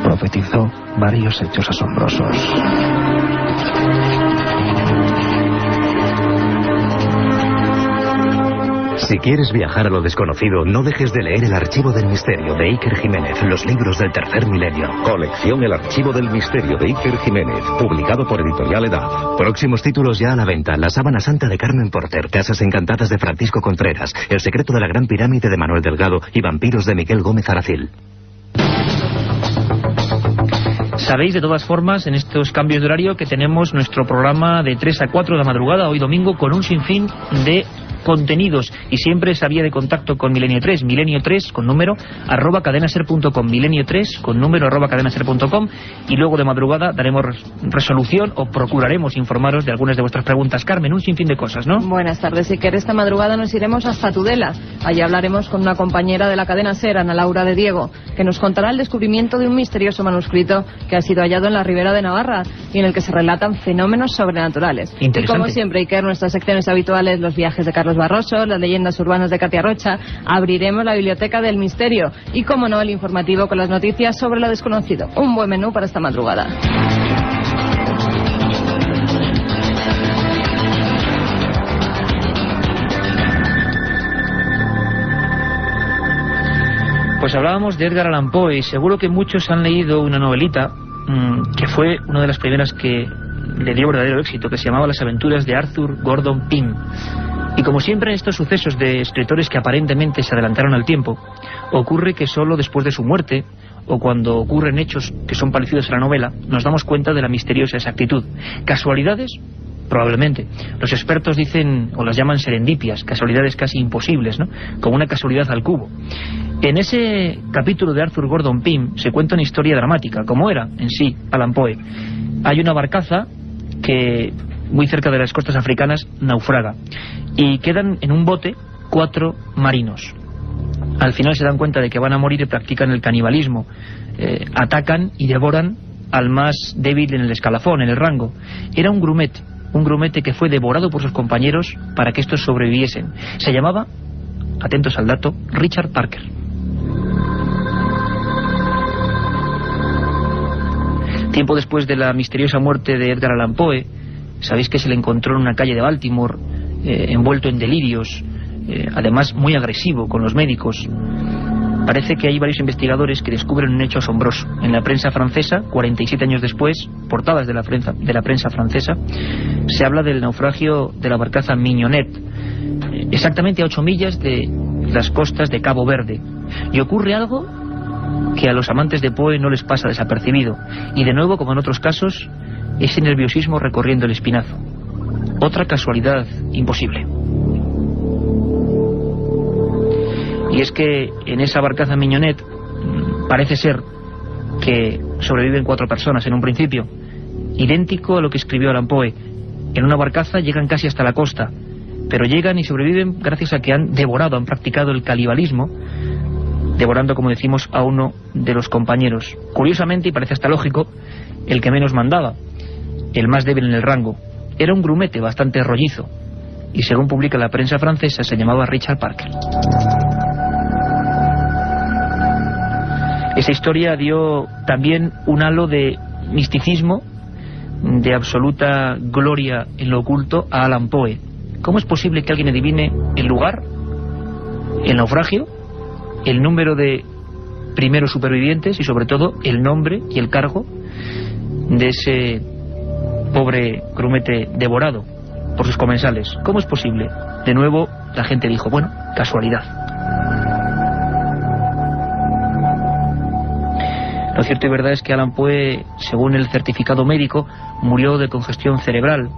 profetizó varios hechos asombrosos. Si quieres viajar a lo desconocido, no dejes de leer El Archivo del Misterio de Iker Jiménez, los libros del tercer milenio. Colección El Archivo del Misterio de Iker Jiménez, publicado por Editorial Edad. Próximos títulos ya a la venta: La sábana santa de Carmen Porter, Casas encantadas de Francisco Contreras, El secreto de la gran pirámide de Manuel Delgado y Vampiros de Miguel Gómez Aracil. Sabéis de todas formas, en estos cambios de horario, que tenemos nuestro programa de 3 a 4 de la madrugada, hoy domingo, con un sinfín de contenidos, y siempre esa vía de contacto con Milenio 3, Milenio 3 con número @cadenaser.com, Milenio 3 con número @cadenaser.com, y luego de madrugada daremos resolución o procuraremos informaros de algunas de vuestras preguntas. Carmen, un sinfín de cosas, ¿no? Buenas tardes, Iker. Esta madrugada nos iremos hasta Tudela. Allí hablaremos con una compañera de la cadena SER, Ana Laura de Diego, que nos contará el descubrimiento de un misterioso manuscrito que ha sido hallado en la Ribera de Navarra y en el que se relatan fenómenos sobrenaturales. Y como siempre, Iker, nuestras secciones habituales, los viajes de Carlos Barroso, las leyendas urbanas de Katia Rocha, abriremos la biblioteca del misterio y, como no, el informativo con las noticias sobre lo desconocido. Un buen menú para esta madrugada. Pues hablábamos de Edgar Allan Poe y seguro que muchos han leído una novelita que fue una de las primeras que le dio verdadero éxito, que se llamaba Las aventuras de Arthur Gordon Pym. Y como siempre en estos sucesos de escritores que aparentemente se adelantaron al tiempo, ocurre que solo después de su muerte, o cuando ocurren hechos que son parecidos a la novela, nos damos cuenta de la misteriosa exactitud. ¿Casualidades? Probablemente. Los expertos dicen, o las llaman serendipias, casualidades casi imposibles, ¿no? Como una casualidad al cubo. En ese capítulo de Arthur Gordon Pym se cuenta una historia dramática, como era en sí Allan Poe. Hay una barcaza que, muy cerca de las costas africanas, naufraga, y quedan en un bote 4 marinos. Al final se dan cuenta de que van a morir y practican el canibalismo. Atacan y devoran al más débil en el escalafón, en el rango. Era un grumet, un grumete que fue devorado por sus compañeros para que estos sobreviviesen. Se llamaba, atentos al dato, Richard Parker. Tiempo después de la misteriosa muerte de Edgar Allan Poe, sabéis que se le encontró en una calle de Baltimore, envuelto en delirios, además muy agresivo con los médicos. Parece que hay varios investigadores que descubren un hecho asombroso. En la prensa francesa, 47 años después, portadas de la prensa francesa, se habla del naufragio de la barcaza Mignonette, exactamente a 8 millas de las costas de Cabo Verde. Y ocurre algo que a los amantes de Poe no les pasa desapercibido. Y de nuevo, como en otros casos, ese nerviosismo recorriendo el espinazo. Otra casualidad imposible. Y es que en esa barcaza Mignonette parece ser que sobreviven 4 personas en un principio, idéntico a lo que escribió Allan Poe. En una barcaza llegan casi hasta la costa, pero llegan y sobreviven gracias a que han practicado el canibalismo, devorando, como decimos, a uno de los compañeros. Curiosamente, y parece hasta lógico, el que menos mandaba, el más débil en el rango. Era un grumete bastante rollizo, y según publica la prensa francesa, se llamaba Richard Parker. Esa historia dio también un halo de misticismo, de absoluta gloria en lo oculto a Allan Poe. ¿Cómo es posible que alguien adivine el lugar, el naufragio, el número de primeros supervivientes y sobre todo el nombre y el cargo de ese pobre grumete devorado por sus comensales? ¿Cómo es posible? De nuevo la gente dijo, bueno, casualidad. Lo cierto y verdad es que Allan Poe, según el certificado médico, murió de congestión cerebral.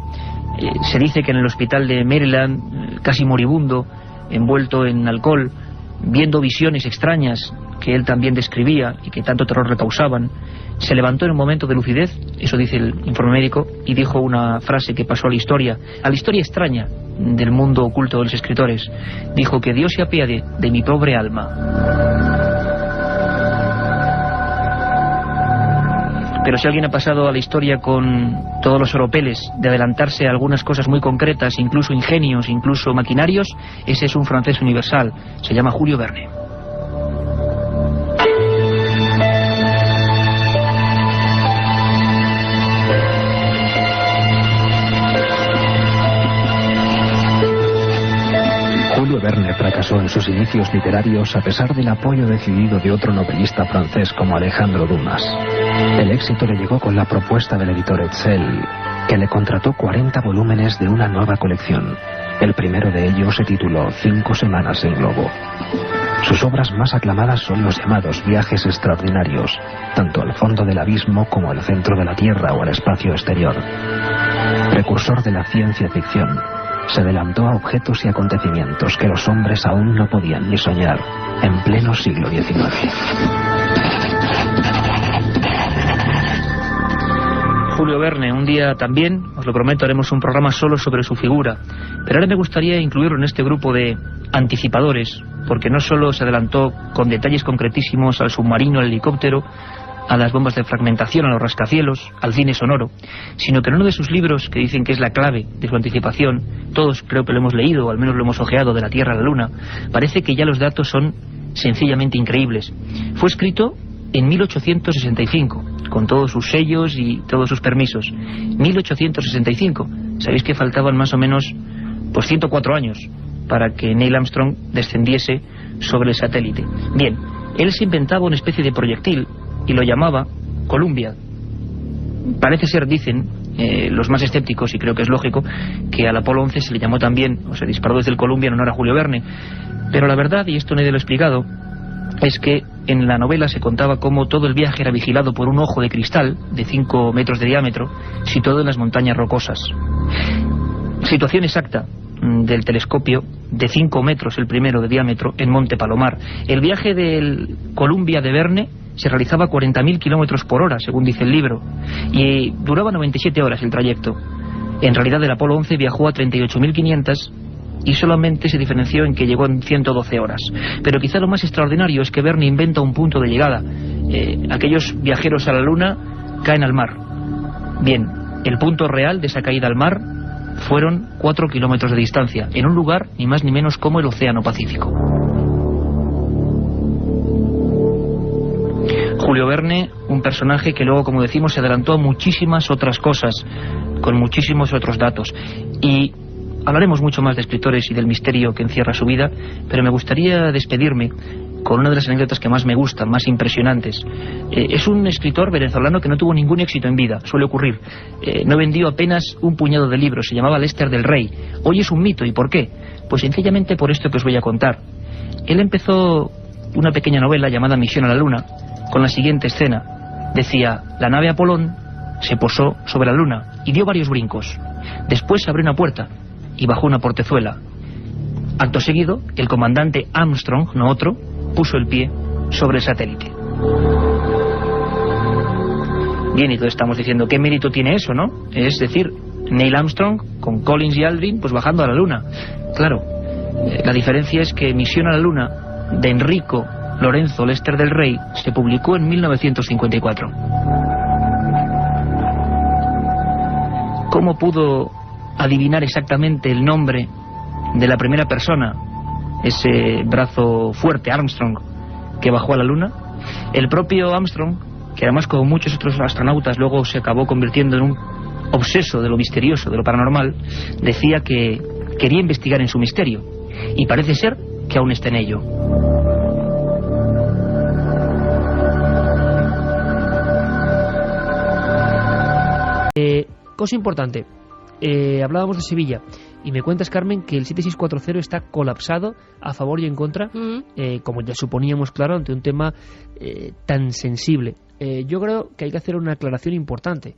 Se dice que en el hospital de Maryland, casi moribundo, envuelto en alcohol, viendo visiones extrañas que él también describía y que tanto terror le causaban, se levantó en un momento de lucidez, eso dice el informe médico, y dijo una frase que pasó a la historia extraña del mundo oculto de los escritores. Dijo que Dios se apiade de mi pobre alma. Pero si alguien ha pasado a la historia con todos los oropeles de adelantarse a algunas cosas muy concretas, incluso ingenios, incluso maquinarios, ese es un francés universal. Se llama Julio Verne. Julio Verne fracasó en sus inicios literarios a pesar del apoyo decidido de otro novelista francés como Alejandro Dumas. El éxito le llegó con la propuesta del editor Hetzel, que le contrató 40 volúmenes de una nueva colección. El primero de ellos se tituló 5 semanas en globo. Sus obras más aclamadas son los llamados viajes extraordinarios, tanto al fondo del abismo como al centro de la Tierra o al espacio exterior. Precursor de la ciencia ficción, se adelantó a objetos y acontecimientos que los hombres aún no podían ni soñar en pleno siglo XIX. Julio Verne, un día también, os lo prometo, haremos un programa solo sobre su figura, pero ahora me gustaría incluirlo en este grupo de anticipadores, porque no solo se adelantó con detalles concretísimos al submarino, al helicóptero, a las bombas de fragmentación, a los rascacielos, al cine sonoro, sino que en uno de sus libros, que dicen que es la clave de su anticipación, todos creo que lo hemos leído, o al menos lo hemos ojeado, de la Tierra a la Luna, parece que ya los datos son sencillamente increíbles. Fue escrito en 1865, con todos sus sellos y todos sus permisos. 1865. Sabéis que faltaban más o menos 104 años para que Neil Armstrong descendiese sobre el satélite. Bien, él se inventaba una especie de proyectil y lo llamaba Columbia. Parece ser, dicen los más escépticos, y creo que es lógico, que al Apolo 11 se le llamó también, o se disparó desde el Columbia en honor a Julio Verne. Pero la verdad, y esto nadie lo ha explicado, es que en la novela se contaba cómo todo el viaje era vigilado por un ojo de cristal de 5 metros de diámetro, situado en las montañas rocosas. Situación exacta del telescopio de 5 metros, el primero de diámetro, en Monte Palomar. El viaje del Columbia de Verne se realizaba a 40.000 kilómetros por hora, según dice el libro, y duraba 97 horas el trayecto. En realidad el Apolo 11 viajó a 38.500 y solamente se diferenció en que llegó en 112 horas. Pero quizá lo más extraordinario es que Verne inventa un punto de llegada. Aquellos viajeros a la Luna caen al mar. Bien, el punto real de esa caída al mar fueron 4 kilómetros de distancia, en un lugar ni más ni menos como el Océano Pacífico. Julio Verne, un personaje que luego, como decimos, se adelantó a muchísimas otras cosas, con muchísimos otros datos. Y hablaremos mucho más de escritores y del misterio que encierra su vida, pero me gustaría despedirme con una de las anécdotas que más me gustan, más impresionantes. Es un escritor venezolano que no tuvo ningún éxito en vida, suele ocurrir. No vendió apenas un puñado de libros, se llamaba Lester del Rey. Hoy es un mito, ¿y por qué? Pues sencillamente por esto que os voy a contar. Él empezó una pequeña novela llamada Misión a la Luna, con la siguiente escena. Decía: la nave Apolón se posó sobre la Luna y dio varios brincos. Después abrió una puerta y bajó una portezuela. Acto seguido, el comandante Armstrong, no otro, puso el pie sobre el satélite. Bien, y todos estamos diciendo, ¿qué mérito tiene eso, no? Es decir, Neil Armstrong con Collins y Aldrin pues bajando a la Luna. Claro, la diferencia es que Misión a la Luna, de Enrico Lorenzo Lester del Rey, se publicó en 1954. ¿Cómo pudo adivinar exactamente el nombre de la primera persona, ese brazo fuerte, Armstrong, que bajó a la Luna? El propio Armstrong, que además como muchos otros astronautas luego se acabó convirtiendo en un obseso de lo misterioso, de lo paranormal, decía que quería investigar en su misterio, y parece ser que aún está en ello. Cosa importante, hablábamos de Sevilla y me cuentas, Carmen, que el 7640 está colapsado a favor y en contra, como ya suponíamos, claro, ante un tema tan sensible. Yo creo que hay que hacer una aclaración importante,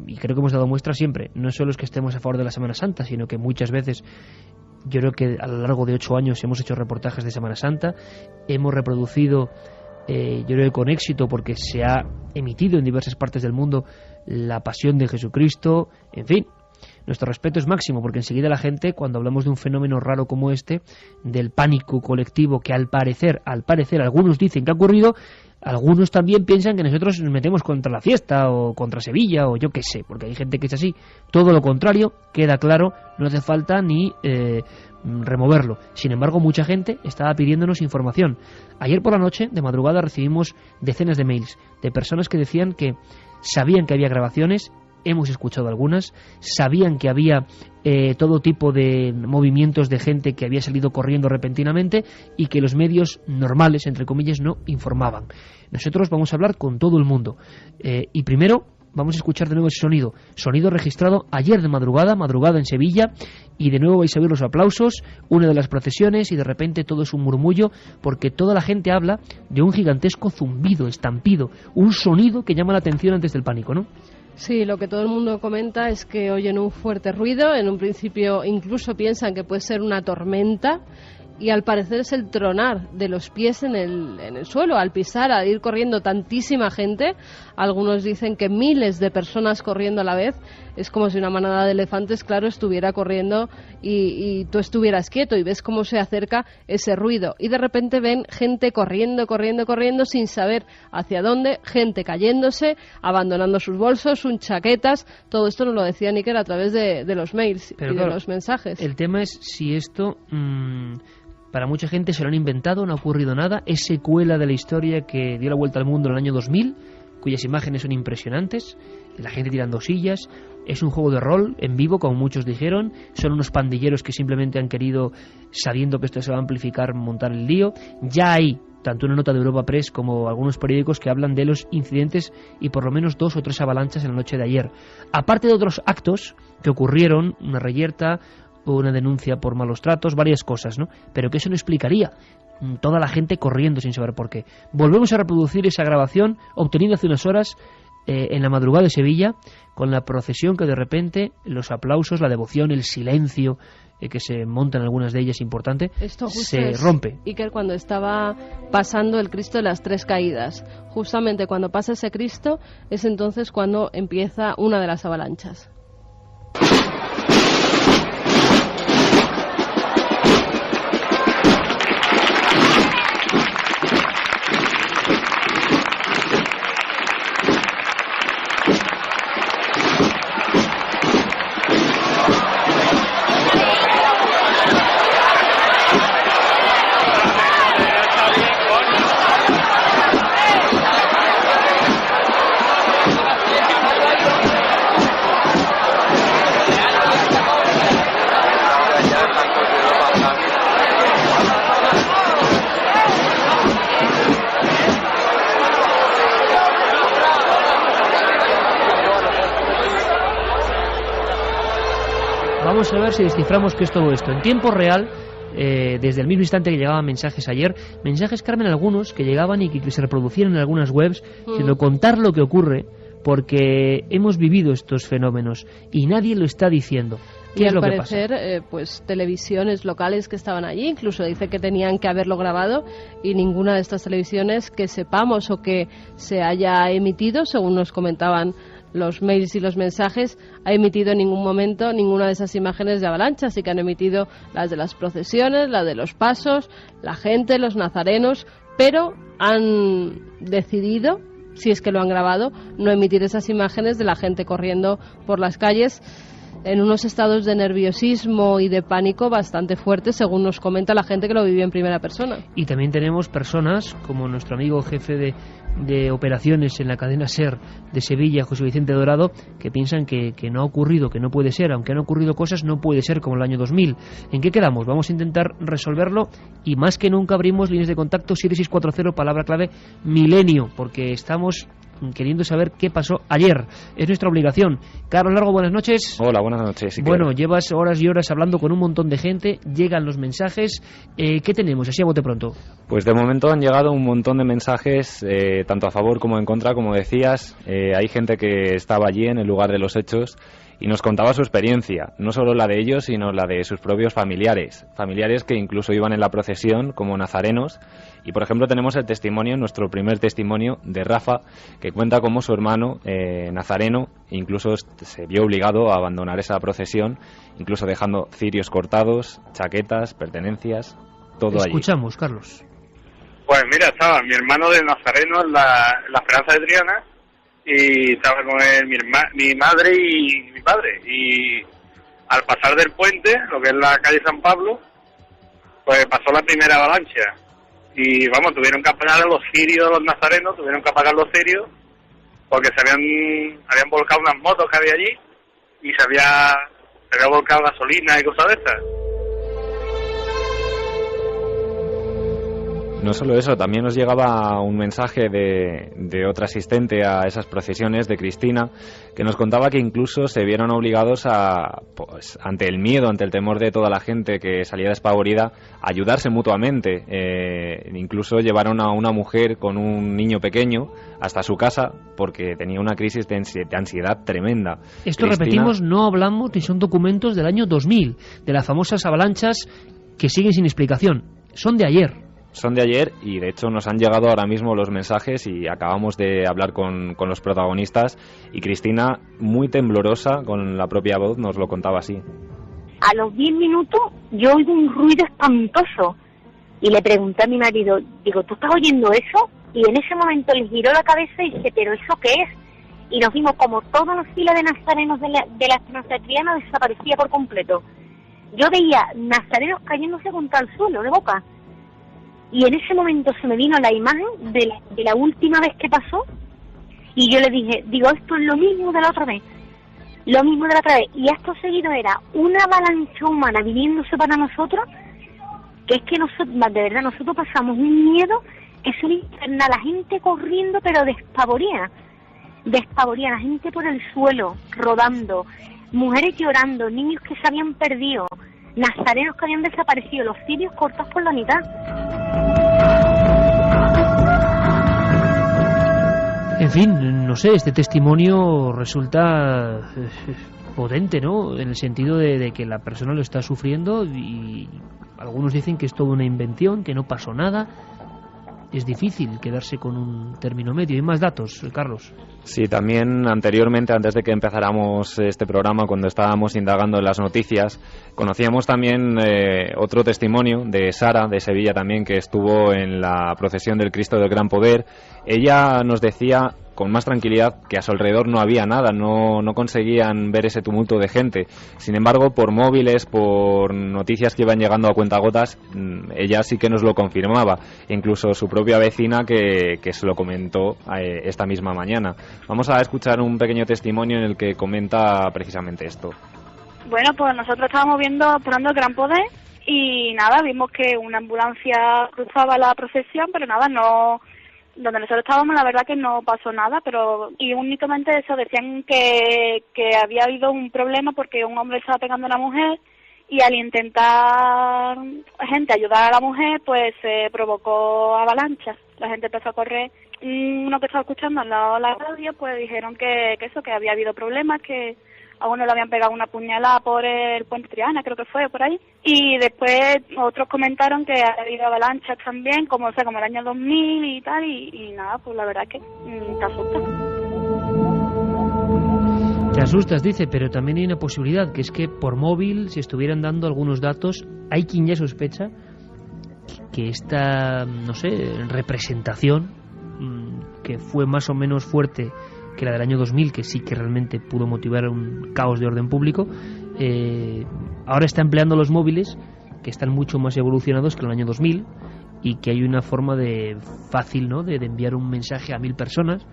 y creo que hemos dado muestra siempre, no solo es que estemos a favor de la Semana Santa, sino que muchas veces, yo creo que a lo largo de 8 años hemos hecho reportajes de Semana Santa, hemos reproducido, yo creo que con éxito, porque se ha emitido en diversas partes del mundo la pasión de Jesucristo. En fin, nuestro respeto es máximo, porque enseguida la gente, cuando hablamos de un fenómeno raro como este, del pánico colectivo que al parecer algunos dicen que ha ocurrido, algunos también piensan que nosotros nos metemos contra la fiesta o contra Sevilla o yo qué sé, porque hay gente que es así. Todo lo contrario, queda claro, no hace falta ni removerlo. Sin embargo, mucha gente estaba pidiéndonos información. Ayer por la noche, de madrugada, recibimos decenas de mails de personas que decían que sabían que había grabaciones, hemos escuchado algunas, sabían que había todo tipo de movimientos de gente que había salido corriendo repentinamente y que los medios normales, entre comillas, no informaban. Nosotros vamos a hablar con todo el mundo y primero vamos a escuchar de nuevo ese sonido registrado ayer de madrugada en Sevilla, y de nuevo vais a oír los aplausos, una de las procesiones, y de repente todo es un murmullo, porque toda la gente habla de un gigantesco zumbido, estampido, un sonido que llama la atención antes del pánico, ¿no? Sí, lo que todo el mundo comenta es que oyen un fuerte ruido, en un principio incluso piensan que puede ser una tormenta, y al parecer es el tronar de los pies en el suelo, al pisar, al ir corriendo tantísima gente. Algunos dicen que miles de personas corriendo a la vez, es como si una manada de elefantes, claro, estuviera corriendo y tú estuvieras quieto y ves cómo se acerca ese ruido. Y de repente ven gente corriendo sin saber hacia dónde, gente cayéndose, abandonando sus bolsos, sus chaquetas. Todo esto nos lo decía Níker a través de los mails. Pero y claro, de los mensajes. El tema es si esto... para mucha gente se lo han inventado, no ha ocurrido nada, es secuela de la historia que dio la vuelta al mundo en el año 2000, cuyas imágenes son impresionantes, la gente tirando sillas, es un juego de rol en vivo, como muchos dijeron, son unos pandilleros que simplemente han querido, sabiendo que esto se va a amplificar, montar el lío. Ya hay tanto una nota de Europa Press como algunos periódicos que hablan de los incidentes y por lo menos 2 o 3 avalanchas en la noche de ayer, aparte de otros actos que ocurrieron, una reyerta, una denuncia por malos tratos, varias cosas, ¿no? Pero que eso no explicaría toda la gente corriendo sin saber por qué. Volvemos a reproducir esa grabación obtenida hace unas horas en la madrugada de Sevilla, con la procesión que de repente, los aplausos, la devoción, el silencio que se monta en algunas de ellas importante, se rompe. Y que cuando estaba pasando el Cristo de las 3 caídas, justamente cuando pasa ese Cristo, es entonces cuando empieza una de las avalanchas. Vamos a ver si desciframos qué es todo esto. En tiempo real, desde el mismo instante que llegaban mensajes ayer, mensajes, Carmen, algunos que llegaban y que se reproducían en algunas webs, sino contar lo que ocurre, porque hemos vivido estos fenómenos y nadie lo está diciendo. ¿Qué es lo que pasa? Al parecer, pues televisiones locales que estaban allí, incluso dice que tenían que haberlo grabado, y ninguna de estas televisiones que sepamos o que se haya emitido, según nos comentaban los mails y los mensajes, ha emitido en ningún momento ninguna de esas imágenes de avalancha. Así que han emitido las de las procesiones, las de los pasos, la gente, los nazarenos, pero han decidido, si es que lo han grabado, no emitir esas imágenes de la gente corriendo por las calles en unos estados de nerviosismo y de pánico bastante fuertes, según nos comenta la gente que lo vivió en primera persona. Y también tenemos personas, como nuestro amigo jefe de operaciones en la cadena SER de Sevilla, José Vicente Dorado, que piensan que no ha ocurrido, que no puede ser, aunque han ocurrido cosas, no puede ser como el año 2000. ¿En qué quedamos? Vamos a intentar resolverlo, y más que nunca abrimos líneas de contacto 7640, palabra clave milenio, porque estamos queriendo saber qué pasó ayer. Es nuestra obligación. Carlos Largo, buenas noches. Hola, buenas noches. Sí, bueno, llevas horas y horas hablando con un montón de gente, llegan los mensajes. ¿Qué tenemos, así a bote pronto? Pues de momento han llegado un montón de mensajes, tanto a favor como en contra, como decías. Hay gente que estaba allí en el lugar de los hechos y nos contaba su experiencia, no solo la de ellos, sino la de sus propios familiares que incluso iban en la procesión como nazarenos. Y por ejemplo tenemos el testimonio, nuestro primer testimonio, de Rafa, que cuenta cómo su hermano nazareno incluso se vio obligado a abandonar esa procesión, incluso dejando cirios cortados, chaquetas, pertenencias, todo allí. Escuchamos, Carlos. Pues mira, estaba mi hermano de nazareno en la Esperanza de Triana, y estaba con él mi madre y mi padre, y al pasar del puente, lo que es la calle San Pablo, pues pasó la primera avalancha, y vamos, tuvieron que apagar los cirios, los nazarenos, tuvieron que apagar los cirios, porque se habían volcado unas motos que había allí, y se había volcado gasolina y cosas de estas. No solo eso, también nos llegaba un mensaje de otra asistente a esas procesiones, de Cristina, que nos contaba que incluso se vieron obligados a, pues, ante el miedo, ante el temor de toda la gente que salía despavorida, a ayudarse mutuamente. Incluso llevaron a una mujer con un niño pequeño hasta su casa porque tenía una crisis de ansiedad tremenda. Esto, repetimos, no hablamos ni son documentos del año 2000, de las famosas avalanchas que siguen sin explicación. Son de ayer. Son de ayer, y de hecho nos han llegado ahora mismo los mensajes y acabamos de hablar con los protagonistas, y Cristina, muy temblorosa, con la propia voz, nos lo contaba así. A los 10 minutos yo oigo un ruido espantoso y le pregunté a mi marido, digo, ¿tú estás oyendo eso? Y en ese momento le giró la cabeza y dice, ¿pero eso qué es? Y nos vimos como toda la fila de nazarenos de la Esperanza de Triana desaparecía por completo. Yo veía nazarenos cayéndose contra el suelo de boca. Y en ese momento se me vino la imagen de la última vez que pasó, y yo le dije, esto es lo mismo de la otra vez, y esto seguido era una avalancha humana viniéndose para nosotros, que es que nosotros, de verdad, nosotros pasamos un miedo que es una infernal, la gente corriendo pero despavorida, la gente por el suelo, rodando, mujeres llorando, niños que se habían perdido, nazarenos que habían desaparecido, los cirios cortados por la mitad. En fin, no sé, este testimonio resulta potente, ¿no? En el sentido de que la persona lo está sufriendo, y algunos dicen que es toda una invención, que no pasó nada. Es difícil quedarse con un término medio. ¿Hay más datos, Carlos? Sí, también anteriormente, antes de que empezáramos este programa, cuando estábamos indagando en las noticias, conocíamos también otro testimonio de Sara, de Sevilla también, que estuvo en la procesión del Cristo del Gran Poder. Ella nos decía con más tranquilidad que a su alrededor no había nada, no conseguían ver ese tumulto de gente. Sin embargo, por móviles, por noticias que iban llegando a cuentagotas, ella sí que nos lo confirmaba. Incluso su propia vecina que se lo comentó esta misma mañana. Vamos a escuchar un pequeño testimonio en el que comenta precisamente esto. Bueno, pues nosotros estábamos esperando el Gran Poder, y nada, vimos que una ambulancia cruzaba la procesión, pero nada, no donde nosotros estábamos, la verdad que no pasó nada, pero y únicamente eso, decían que había habido un problema porque un hombre estaba pegando a una mujer y al intentar ayudar a la mujer, pues se provocó avalanchas. La gente empezó a correr. Uno que estaba escuchando al lado de la radio, pues dijeron que había habido problemas, que a uno le habían pegado una puñalada por el puente Triana, creo que fue por ahí. Y después otros comentaron que ha habido avalanchas también, como el año 2000 y tal, y nada, pues la verdad es que te asusta. Te asustas, dice, pero también hay una posibilidad, que es que por móvil, si estuvieran dando algunos datos, hay quien ya sospecha que esta, no sé, representación, que fue más o menos fuerte que la del año 2000, que sí que realmente pudo motivar un caos de orden público, ahora está empleando los móviles, que están mucho más evolucionados que en el año 2000, y que hay una forma fácil, ¿no?, de enviar un mensaje a 1000 personas.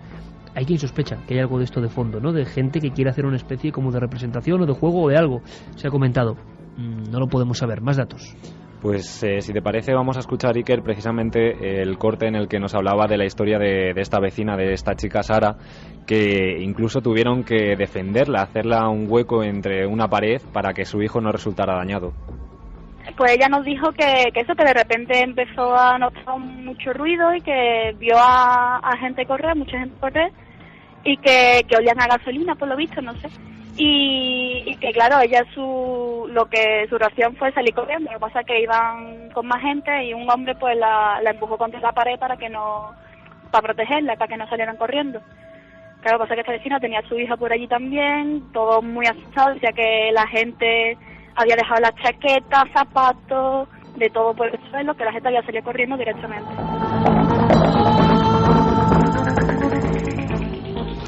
Hay quien sospecha que hay algo de esto de fondo, ¿no?, de gente que quiere hacer una especie como de representación o de juego o de algo. Se ha comentado. No lo podemos saber. Más datos. Pues si te parece vamos a escuchar, Iker, precisamente el corte en el que nos hablaba de la historia de esta vecina, de esta chica Sara, que incluso tuvieron que defenderla, hacerla un hueco entre una pared para que su hijo no resultara dañado. Pues ella nos dijo que de repente empezó a notar mucho ruido y que vio a gente correr, mucha gente correr, y que olían a gasolina, por lo visto, no sé. Y que claro, ella su reacción fue salir corriendo. Lo que pasa es que iban con más gente y un hombre pues la empujó contra la pared para protegerla, para que no salieran corriendo. Claro, lo que pasa es que esta vecina tenía a su hija por allí también, todo muy asustado, decía que la gente había dejado las chaquetas, zapatos, de todo por el suelo, que la gente había salido corriendo directamente.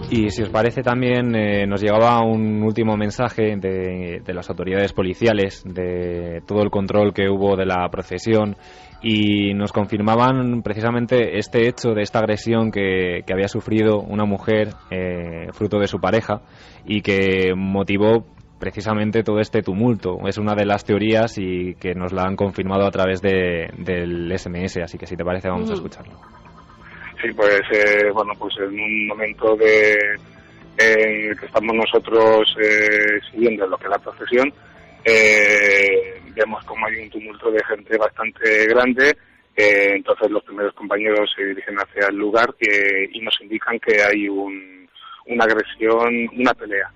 Y si os parece también nos llegaba un último mensaje de las autoridades policiales, de todo el control que hubo de la procesión, y nos confirmaban precisamente este hecho de esta agresión que había sufrido una mujer fruto de su pareja y que motivó precisamente todo este tumulto. Es una de las teorías y que nos la han confirmado a través del SMS, así que si te parece vamos a escucharlo. Sí, pues pues en un momento en el que estamos nosotros siguiendo lo que es la procesión, vemos como hay un tumulto de gente bastante grande, entonces los primeros compañeros se dirigen hacia el lugar y nos indican que hay una agresión, una pelea.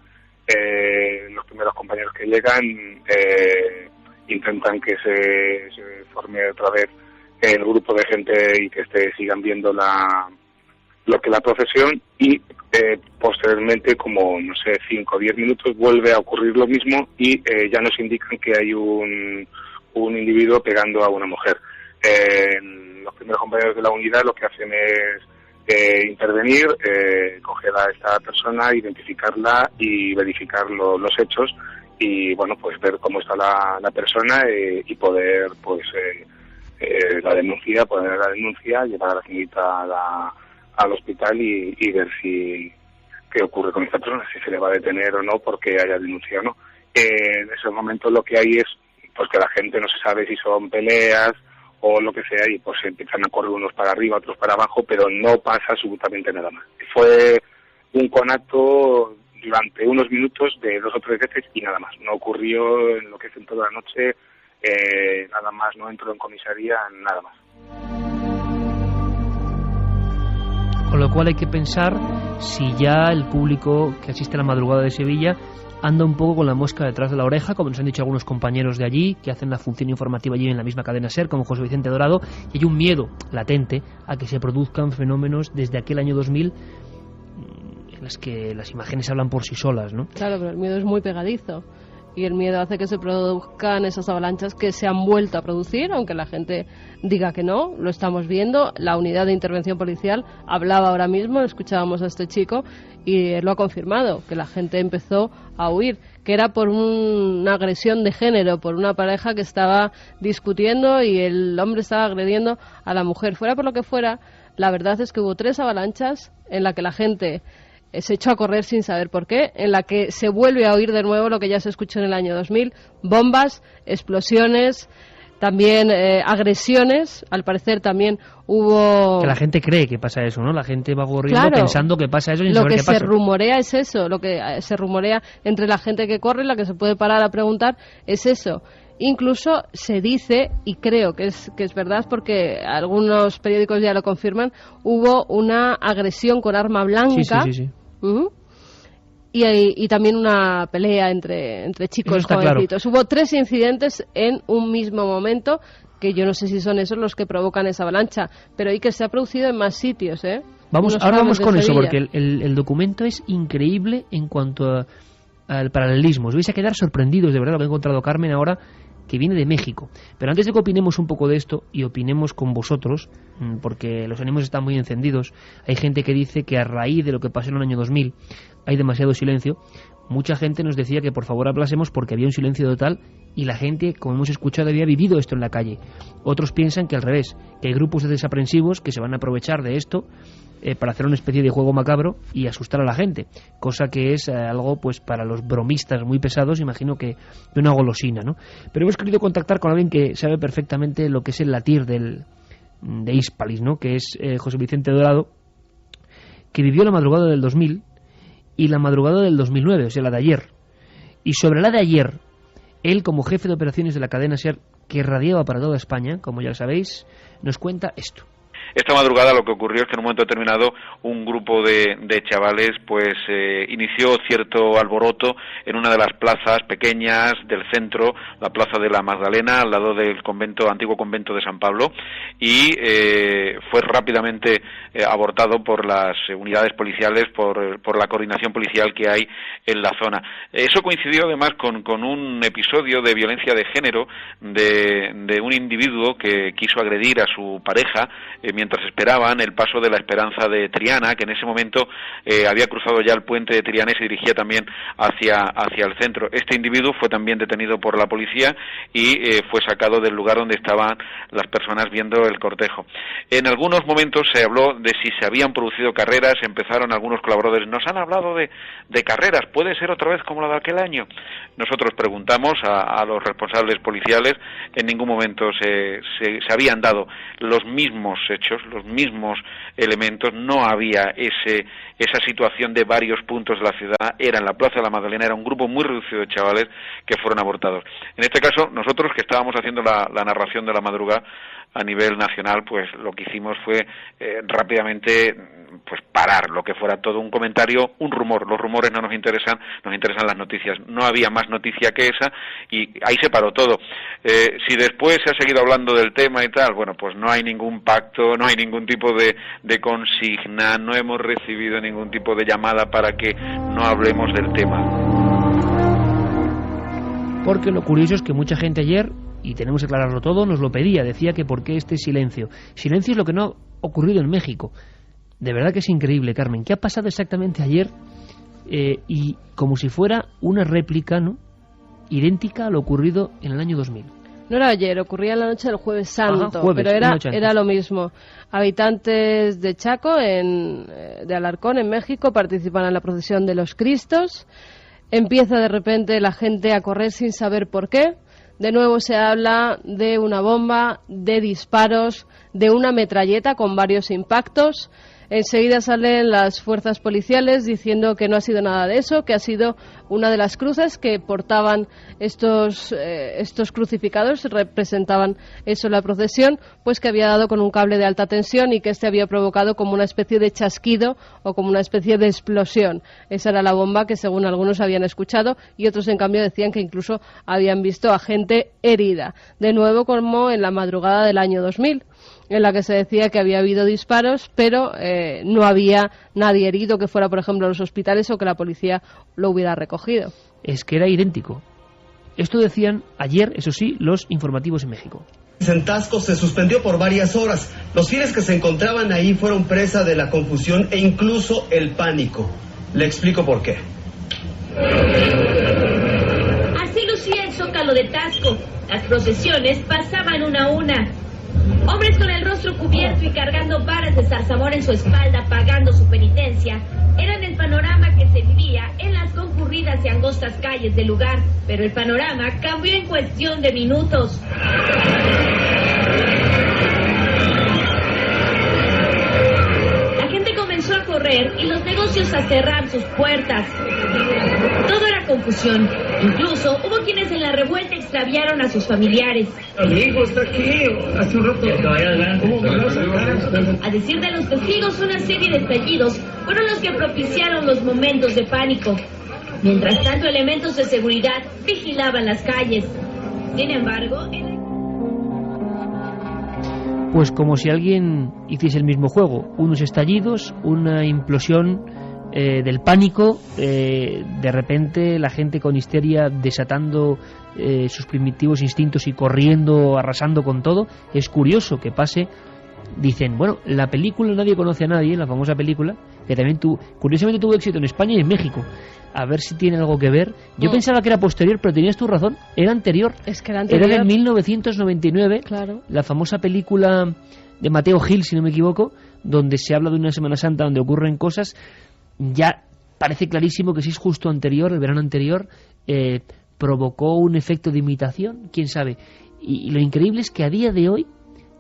Los primeros compañeros que llegan intentan que se forme otra vez el grupo de gente y que sigan viendo lo que es la procesión, y posteriormente, como no sé, 5 o 10 minutos, vuelve a ocurrir lo mismo y ya nos indican que hay un individuo pegando a una mujer. Los primeros compañeros de la unidad lo que hacen es intervenir, coger a esta persona, identificarla y verificar los hechos y bueno, pues ver cómo está la persona y poder pues poner la denuncia, llevar a la señorita al hospital y ver qué ocurre con esta persona, si se le va a detener o no porque haya denunciado o no. En ese momento lo que hay es pues que la gente no se sabe si son peleas o lo que sea y pues empiezan a correr unos para arriba, otros para abajo, pero no pasa absolutamente nada más. Fue un conato durante unos minutos de 2 o 3 veces y nada más. No ocurrió en lo que es en toda la noche. Nada más, no entró en comisaría, nada más. Con lo cual hay que pensar si ya el público que asiste a la madrugada de Sevilla anda un poco con la mosca detrás de la oreja, como nos han dicho algunos compañeros de allí, que hacen la función informativa allí en la misma cadena SER, como José Vicente Dorado, y hay un miedo latente a que se produzcan fenómenos desde aquel año 2000 en las que las imágenes hablan por sí solas, ¿no? Claro, pero el miedo es muy pegadizo. Y el miedo hace que se produzcan esas avalanchas que se han vuelto a producir, aunque la gente diga que no, lo estamos viendo. La unidad de intervención policial hablaba ahora mismo, escuchábamos a este chico y él lo ha confirmado, que la gente empezó a huir, que era por una agresión de género, por una pareja que estaba discutiendo y el hombre estaba agrediendo a la mujer. Fuera por lo que fuera, la verdad es que hubo 3 avalanchas en la que la gente se echó a correr sin saber por qué, en la que se vuelve a oír de nuevo lo que ya se escuchó en el año 2000, bombas, explosiones, también agresiones, al parecer también hubo... Que la gente cree que pasa eso, ¿no? La gente va corriendo pensando que pasa eso sin saber qué pasa. Lo que se rumorea es eso, lo que se rumorea entre la gente que corre, la que se puede parar a preguntar, es eso. Incluso se dice, y creo que es verdad porque algunos periódicos ya lo confirman, hubo una agresión con arma blanca. Sí. Y también una pelea entre chicos jovencitos. Claro. Hubo 3 incidentes en un mismo momento, que yo no sé si son esos los que provocan esa avalancha, pero que se ha producido en más sitios, ¿eh? Ahora vamos con eso, porque el documento es increíble en cuanto al paralelismo. Os vais a quedar sorprendidos de verdad lo que ha encontrado Carmen ahora, que viene de México. Pero antes de que opinemos un poco de esto y opinemos con vosotros, porque los ánimos están muy encendidos, hay gente que dice que a raíz de lo que pasó en el año 2000 hay demasiado silencio. Mucha gente nos decía que por favor hablásemos porque había un silencio total y la gente, como hemos escuchado, había vivido esto en la calle. Otros piensan que al revés, que hay grupos de desaprensivos que se van a aprovechar de esto para hacer una especie de juego macabro y asustar a la gente, cosa que es algo pues para los bromistas muy pesados, imagino que de una golosina, ¿no? Pero hemos querido contactar con alguien que sabe perfectamente lo que es el latir de Hispalis, ¿no? Que es José Vicente Dorado, que vivió la madrugada del 2000 y la madrugada del 2009, o sea, la de ayer. Y sobre la de ayer, él, como jefe de operaciones de la cadena SER, que radiaba para toda España, como ya sabéis, nos cuenta esto. Esta madrugada lo que ocurrió es que en un momento determinado un grupo de chavales pues inició cierto alboroto en una de las plazas pequeñas del centro, la Plaza de la Magdalena, al lado del antiguo convento de San Pablo, y fue rápidamente abortado por las unidades policiales, por la coordinación policial que hay en la zona. Eso coincidió además con un episodio de violencia de género de un individuo que quiso agredir a su pareja mientras esperaban el paso de la Esperanza de Triana, que en ese momento había cruzado ya el puente de Triana y se dirigía también hacia el centro. Este individuo fue también detenido por la policía y fue sacado del lugar donde estaban las personas viendo el cortejo. En algunos momentos se habló de si se habían producido carreras, empezaron algunos colaboradores, nos han hablado de carreras, ¿puede ser otra vez como la de aquel año? Nosotros preguntamos a los responsables policiales, en ningún momento se habían dado los mismos hechos, los mismos elementos, no había esa situación de varios puntos de la ciudad, era en la Plaza de la Magdalena, era un grupo muy reducido de chavales que fueron abortados. En este caso, nosotros que estábamos haciendo la narración de la madrugada a nivel nacional, pues lo que hicimos fue rápidamente pues parar lo que fuera todo un comentario, un rumor. Los rumores no nos interesan, nos interesan las noticias. No había más noticia que esa y ahí se paró todo. Si después se ha seguido hablando del tema y tal, bueno, pues no hay ningún pacto, no hay ningún tipo de consigna, no hemos recibido ningún tipo de llamada para que no hablemos del tema. Porque lo curioso es que mucha gente ayer, y tenemos que aclararlo todo, nos lo pedía, decía que por qué este silencio. Silencio es lo que no ha ocurrido en México. De verdad que es increíble, Carmen. ¿Qué ha pasado exactamente ayer? Y como si fuera una réplica, ¿no?, idéntica a lo ocurrido en el año 2000. No era ayer, ocurría en la noche del Jueves Santo, pero era lo mismo. Habitantes de Chaco, de Alarcón, en México, participan en la procesión de los Cristos. Empieza de repente la gente a correr sin saber por qué. De nuevo se habla de una bomba, de disparos, de una metralleta con varios impactos. Enseguida salen las fuerzas policiales diciendo que no ha sido nada de eso, que ha sido una de las cruces que portaban estos crucificados, representaban eso en la procesión, pues que había dado con un cable de alta tensión y que este había provocado como una especie de chasquido o como una especie de explosión. Esa era la bomba que según algunos habían escuchado y otros en cambio decían que incluso habían visto a gente herida. De nuevo como en la madrugada del año 2000. En la que se decía que había habido disparos, pero no había nadie herido que fuera, por ejemplo, a los hospitales o que la policía lo hubiera recogido. Es que era idéntico. Esto decían ayer, eso sí, los informativos en México. En Tasco se suspendió por varias horas. Los fieles que se encontraban ahí fueron presa de la confusión e incluso el pánico. Le explico por qué. Así lucía el Zócalo de Tasco. Las procesiones pasaban una a una. Hombres con el rostro cubierto y cargando varas de zarzamora en su espalda, pagando su penitencia, eran el panorama que se vivía en las concurrencias concurridas y angostas calles del lugar, pero el panorama cambió en cuestión de minutos. La gente comenzó a correr y los negocios a cerrar sus puertas. Todo era confusión. Incluso hubo quienes en la revuelta extraviaron a sus familiares. Mi hijo está aquí, hace un rato. A decir de los testigos, una serie de estallidos fueron los que propiciaron los momentos de pánico. Mientras tanto, elementos de seguridad vigilaban las calles. Sin embargo, Pues como si alguien hiciese el mismo juego, unos estallidos, una implosión del pánico, de repente la gente con histeria desatando sus primitivos instintos y corriendo, arrasando con todo. Es curioso que pase. Dicen, bueno, la película Nadie conoce a nadie, la famosa película, que también curiosamente tuvo éxito en España y en México. A ver si tiene algo que ver. Yo pensaba que era posterior, pero tenías tu razón, era anterior. Es que era anterior. Era de 1999, claro. La famosa película de Mateo Gil, si no me equivoco, donde se habla de una Semana Santa donde ocurren cosas. Ya parece clarísimo que si es justo anterior, el verano anterior, provocó un efecto de imitación, quién sabe. Y lo increíble es que a día de hoy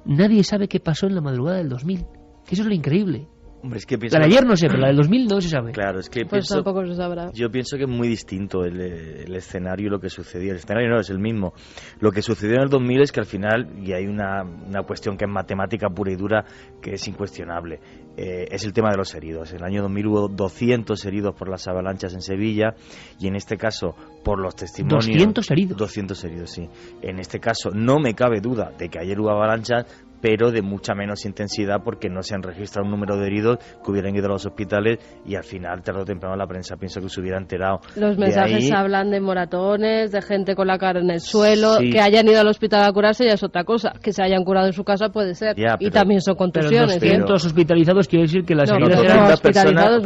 nadie sabe qué pasó en la madrugada del 2000. Que eso es lo increíble. Hombre, es que pienso... La de ayer no sé, pero la del 2000 no se sabe. Claro, es que pues tampoco se sabrá. Yo pienso que es muy distinto el escenario y lo que sucedió. El escenario no es el mismo. Lo que sucedió en el 2000 es que al final, y hay una cuestión que es matemática pura y dura, que es incuestionable, es el tema de los heridos. En el año 2000 hubo 200 heridos por las avalanchas en Sevilla, y en este caso, por los testimonios... 200 heridos. 200 heridos, sí. En este caso, no me cabe duda de que ayer hubo avalanchas, pero de mucha menos intensidad, porque no se han registrado un número de heridos que hubieran ido a los hospitales, y al final, tarde o temprano, la prensa pienso que se hubiera enterado. Los mensajes hablan de moratones, de gente con la cara en el suelo, sí. Que hayan ido al hospital a curarse ya es otra cosa, que se hayan curado en su casa puede ser, ya, y también son contusiones. Pero 200 hospitalizados quiere decir que las heridas eran... hospitalizados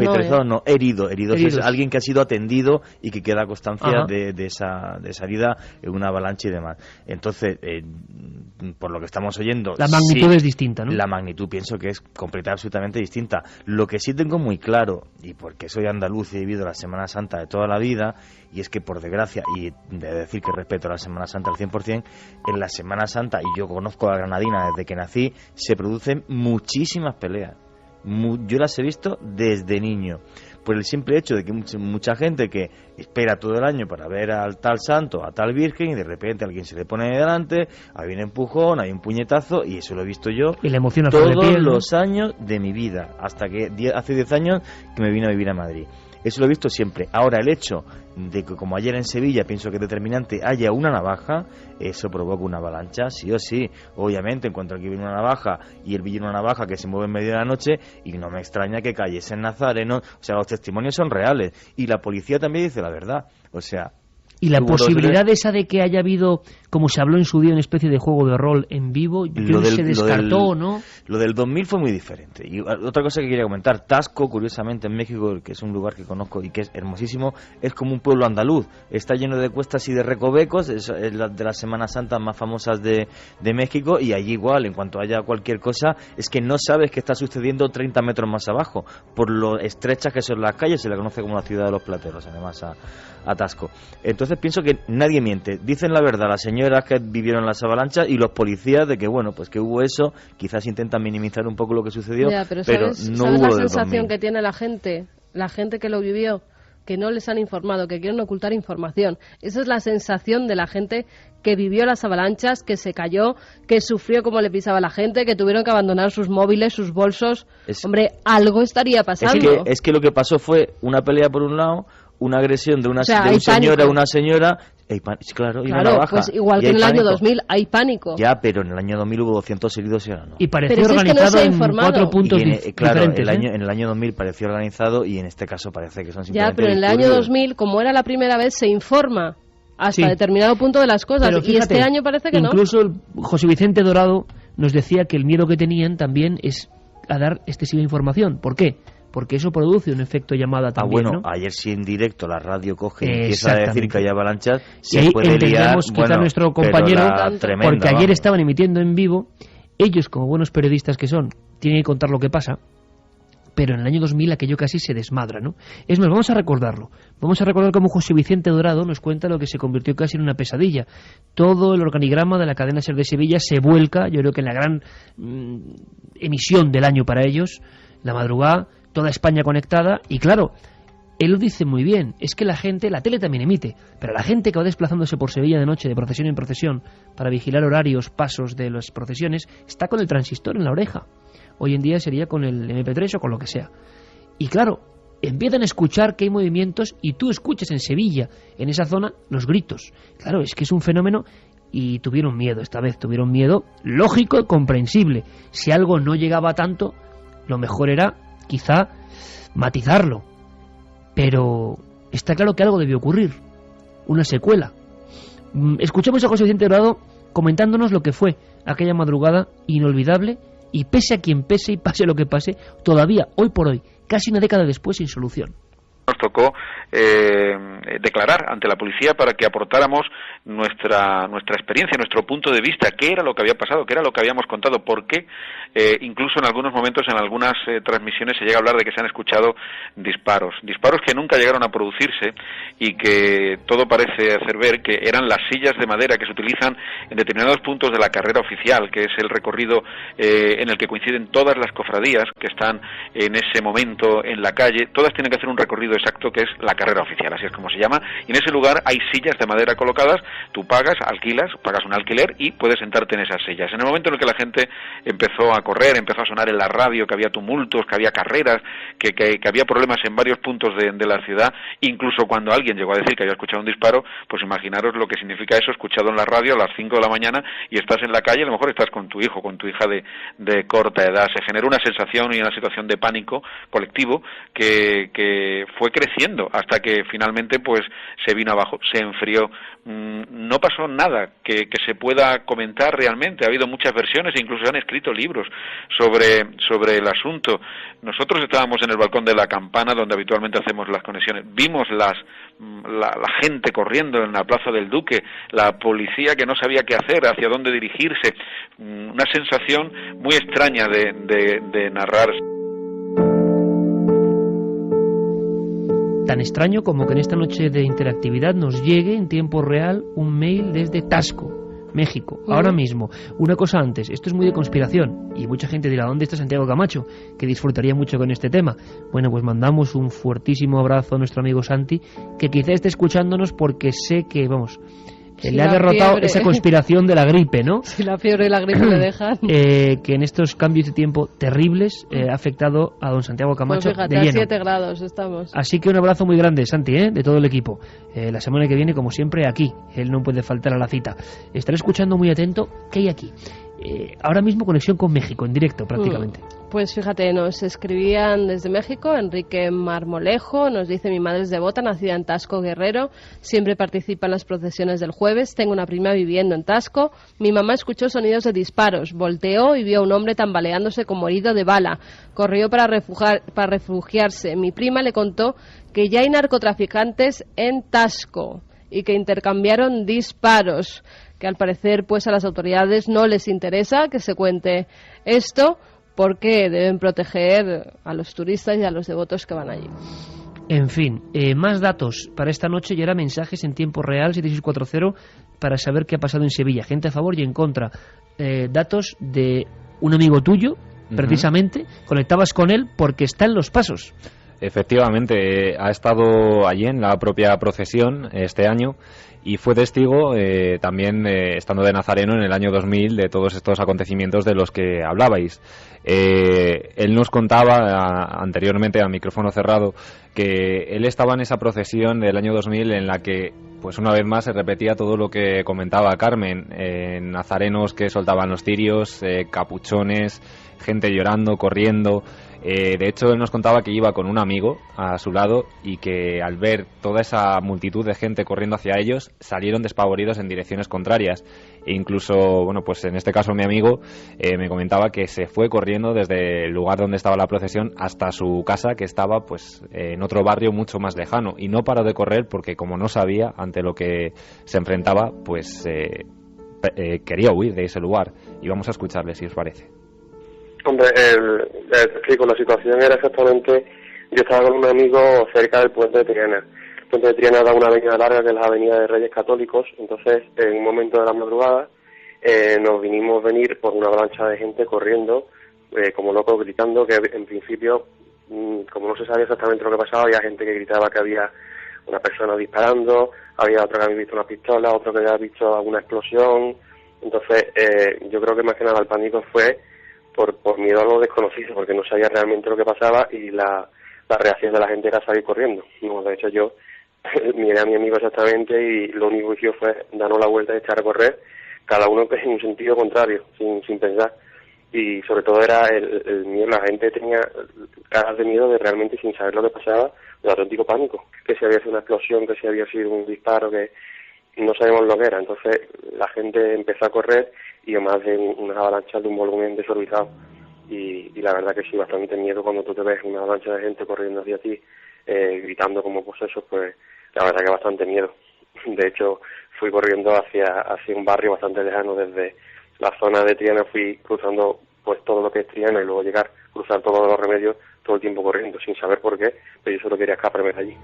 heridos es alguien que ha sido atendido y que queda constancia de esa herida en una avalancha y demás. Entonces, por lo que estamos oyendo... La magnitud es distinta, ¿no? La magnitud pienso que es completamente, absolutamente distinta. Lo que sí tengo muy claro, y porque soy andaluz y he vivido la Semana Santa de toda la vida, y es que por desgracia, y de decir que respeto la Semana Santa al 100%, en la Semana Santa, y yo conozco a Granadina desde que nací, se producen muchísimas peleas. Yo las he visto desde niño, por el simple hecho de que mucha gente que espera todo el año para ver al tal santo, a tal virgen, y de repente alguien se le pone delante, hay un empujón, hay un puñetazo, y eso lo he visto yo y la emoción todos los años de mi vida, hasta que hace 10 años que me vine a vivir a Madrid. Eso lo he visto siempre. Ahora, el hecho de que, como ayer en Sevilla, pienso que es determinante, haya una navaja, eso provoca una avalancha, sí o sí. Obviamente, en cuanto aquí viene una navaja y él viene una navaja que se mueve en medio de la noche, y no me extraña que cayese en Nazareno. O sea, los testimonios son reales. Y la policía también dice la verdad. O sea... Y la posibilidad esa de que haya habido, como se habló en su día, una especie de juego de rol en vivo, se descartó, ¿no? Lo del 2000 fue muy diferente. Y otra cosa que quería comentar, Tasco, curiosamente, en México, que es un lugar que conozco y que es hermosísimo, es como un pueblo andaluz. Está lleno de cuestas y de recovecos, es de las Semanas Santas más famosas de México, y allí igual, en cuanto haya cualquier cosa, es que no sabes qué está sucediendo 30 metros más abajo, por lo estrechas que son las calles. Se la conoce como la ciudad de los plateros, además, a Tasco. Entonces pienso que nadie miente. Dicen la verdad las señoras que vivieron las avalanchas y los policías de que, bueno, pues que hubo eso. Quizás intentan minimizar un poco lo que sucedió, pero ¿sabes no hubo la sensación que tiene la gente que lo vivió? Que no les han informado, que quieren ocultar información. Esa es la sensación de la gente que vivió las avalanchas, que se cayó, que sufrió como le pisaba la gente, que tuvieron que abandonar sus móviles, sus bolsos. Hombre, algo estaría pasando. Es que lo que pasó fue una pelea por un lado, una agresión de un señor a una señora, claro, y una navaja. Pues igual que en el año 2000 hay pánico. Ya, pero en el año 2000 hubo 200 heridos y ahora no. Y pareció organizado en 4 puntos diferentes. En el año 2000 pareció organizado, y en este caso parece que son simplemente... Ya, pero en el año 2000, como era la primera vez, se informa hasta determinado punto de las cosas, fíjate, y este año parece que incluso José Vicente Dorado nos decía que el miedo que tenían también es a dar excesiva información. ¿Por qué? Porque eso produce un efecto llamada también, ¿no? Ayer sí en directo la radio coge y empieza a decir que hay avalanchas, y ahí entendemos quizá nuestro compañero, porque ayer estaban emitiendo en vivo, ellos como buenos periodistas que son, tienen que contar lo que pasa, pero en el año 2000 aquello casi se desmadra, ¿no? Es más, vamos a recordarlo. Vamos a recordar cómo José Vicente Dorado nos cuenta lo que se convirtió casi en una pesadilla. Todo el organigrama de la cadena SER de Sevilla se vuelca, yo creo que en la gran emisión del año para ellos, la madrugada, toda España conectada, y claro, él lo dice muy bien, es que la gente, la tele también emite, pero la gente que va desplazándose por Sevilla de noche, de procesión en procesión, para vigilar horarios, pasos de las procesiones, está con el transistor en la oreja. Hoy en día sería con el MP3 o con lo que sea. Y claro, empiezan a escuchar que hay movimientos y tú escuchas en Sevilla, en esa zona, los gritos. Claro, es que es un fenómeno y tuvieron miedo esta vez, tuvieron miedo lógico y comprensible. Si algo no llegaba a tanto, lo mejor era quizá matizarlo. Pero está claro que algo debió ocurrir, una secuela. Escuchamos a José Vicente Dorado comentándonos lo que fue aquella madrugada inolvidable y pese a quien pese y pase lo que pase, todavía, hoy por hoy, casi una década después, sin solución. Nos tocó declarar ante la policía para que aportáramos nuestra experiencia, nuestro punto de vista, qué era lo que había pasado, qué era lo que habíamos contado, por qué incluso en algunos momentos, en algunas transmisiones se llega a hablar de que se han escuchado disparos que nunca llegaron a producirse y que todo parece hacer ver que eran las sillas de madera que se utilizan en determinados puntos de la carrera oficial, que es el recorrido en el que coinciden todas las cofradías que están en ese momento en la calle. Todas tienen que hacer un recorrido exacto que es la carrera oficial, así es como se llama, y en ese lugar hay sillas de madera colocadas, tú pagas un alquiler y puedes sentarte en esas sillas. En el momento en el que la gente empezó a correr, empezó a sonar en la radio que había tumultos, que había carreras, que había problemas en varios puntos de la ciudad, incluso cuando alguien llegó a decir que había escuchado un disparo, pues imaginaros lo que significa eso, escuchado en la radio a las 5 de la mañana y estás en la calle, a lo mejor estás con tu hijo, con tu hija de corta edad. Se generó una sensación y una situación de pánico colectivo que fue creciendo hasta que finalmente pues se vino abajo, se enfrió. No pasó nada que se pueda comentar realmente. Ha habido muchas versiones e incluso se han escrito libros sobre el asunto. Nosotros estábamos en el balcón de la Campana, donde habitualmente hacemos las conexiones. Vimos la gente corriendo en la Plaza del Duque, la policía que no sabía qué hacer, hacia dónde dirigirse. Una sensación muy extraña de narrar. Tan extraño como que en esta noche de interactividad nos llegue en tiempo real un mail desde Tasco, México, ahora mismo. Una cosa antes, esto es muy de conspiración y mucha gente dirá, ¿dónde está Santiago Camacho? Que disfrutaría mucho con este tema. Bueno, pues mandamos un fuertísimo abrazo a nuestro amigo Santi, que quizá esté escuchándonos porque sé que, vamos, le ha derrotado esa conspiración de la gripe, ¿no? Si la fiebre y la gripe le dejan. Que en estos cambios de tiempo terribles ha afectado a don Santiago Camacho, pues fíjate, de lleno. A 7 grados estamos. Así que un abrazo muy grande, Santi, de todo el equipo. La semana que viene, como siempre, aquí. Él no puede faltar a la cita. Estaré escuchando muy atento qué hay aquí. Ahora mismo conexión con México, en directo prácticamente. Pues fíjate, nos escribían desde México, Enrique Marmolejo, nos dice: mi madre es devota, nacida en Tasco, Guerrero, siempre participa en las procesiones del jueves, tengo una prima viviendo en Tasco, mi mamá escuchó sonidos de disparos, volteó y vio a un hombre tambaleándose como herido de bala, corrió para refugiarse, mi prima le contó que ya hay narcotraficantes en Tasco y que intercambiaron disparos, que al parecer pues a las autoridades no les interesa que se cuente esto porque deben proteger a los turistas y a los devotos que van allí. En fin, más datos para esta noche y ahora mensajes en tiempo real 7640 para saber qué ha pasado en Sevilla, gente a favor y en contra. Datos de un amigo tuyo, precisamente, conectabas con él porque está en Los Pasos. Efectivamente, ha estado allí en la propia procesión este año y fue testigo también estando de nazareno en el año 2000 de todos estos acontecimientos de los que hablabais. Él nos contaba anteriormente a micrófono cerrado que él estaba en esa procesión del año 2000 en la que pues una vez más se repetía todo lo que comentaba Carmen, nazarenos que soltaban los cirios, capuchones, gente llorando, corriendo. De hecho, él nos contaba que iba con un amigo a su lado y que al ver toda esa multitud de gente corriendo hacia ellos, salieron despavoridos en direcciones contrarias. E incluso, bueno, pues en este caso mi amigo me comentaba que se fue corriendo desde el lugar donde estaba la procesión hasta su casa, que estaba pues en otro barrio mucho más lejano. Y no paró de correr porque, como no sabía ante lo que se enfrentaba, pues quería huir de ese lugar. Y vamos a escucharle, si os parece. Hombre, te explico, la situación era exactamente, yo estaba con un amigo cerca del puente de Triana. El puente de Triana da una avenida larga que es la avenida de Reyes Católicos, entonces en un momento de la madrugada nos vinimos venir por una avalancha de gente corriendo, como locos, gritando, que en principio, como no se sabía exactamente lo que pasaba, había gente que gritaba que había una persona disparando, había otro que había visto una pistola, otro que había visto alguna explosión. Entonces yo creo que más que nada el pánico fue por miedo a lo desconocido, porque no sabía realmente lo que pasaba y la reacción de la gente era salir corriendo. No, de hecho yo miré a mi amigo exactamente y lo único que hizo fue darnos la vuelta y echar a correr, cada uno en un sentido contrario, sin pensar. Y sobre todo era el miedo, la gente tenía caras de miedo de realmente, sin saber lo que pasaba, de auténtico pánico, que si había sido una explosión, que si había sido un disparo, que no sabíamos lo que era. Entonces la gente empezó a correr y además de unas avalanchas de un volumen desorbitado. Y la verdad que sí, bastante miedo cuando tú te ves una avalancha de gente corriendo hacia ti, gritando como posesos, pues la verdad que bastante miedo. De hecho, fui corriendo hacia un barrio bastante lejano. Desde la zona de Triana fui cruzando pues todo lo que es Triana y luego cruzar todos los Remedios todo el tiempo corriendo, sin saber por qué, pero yo solo quería escaparme de allí.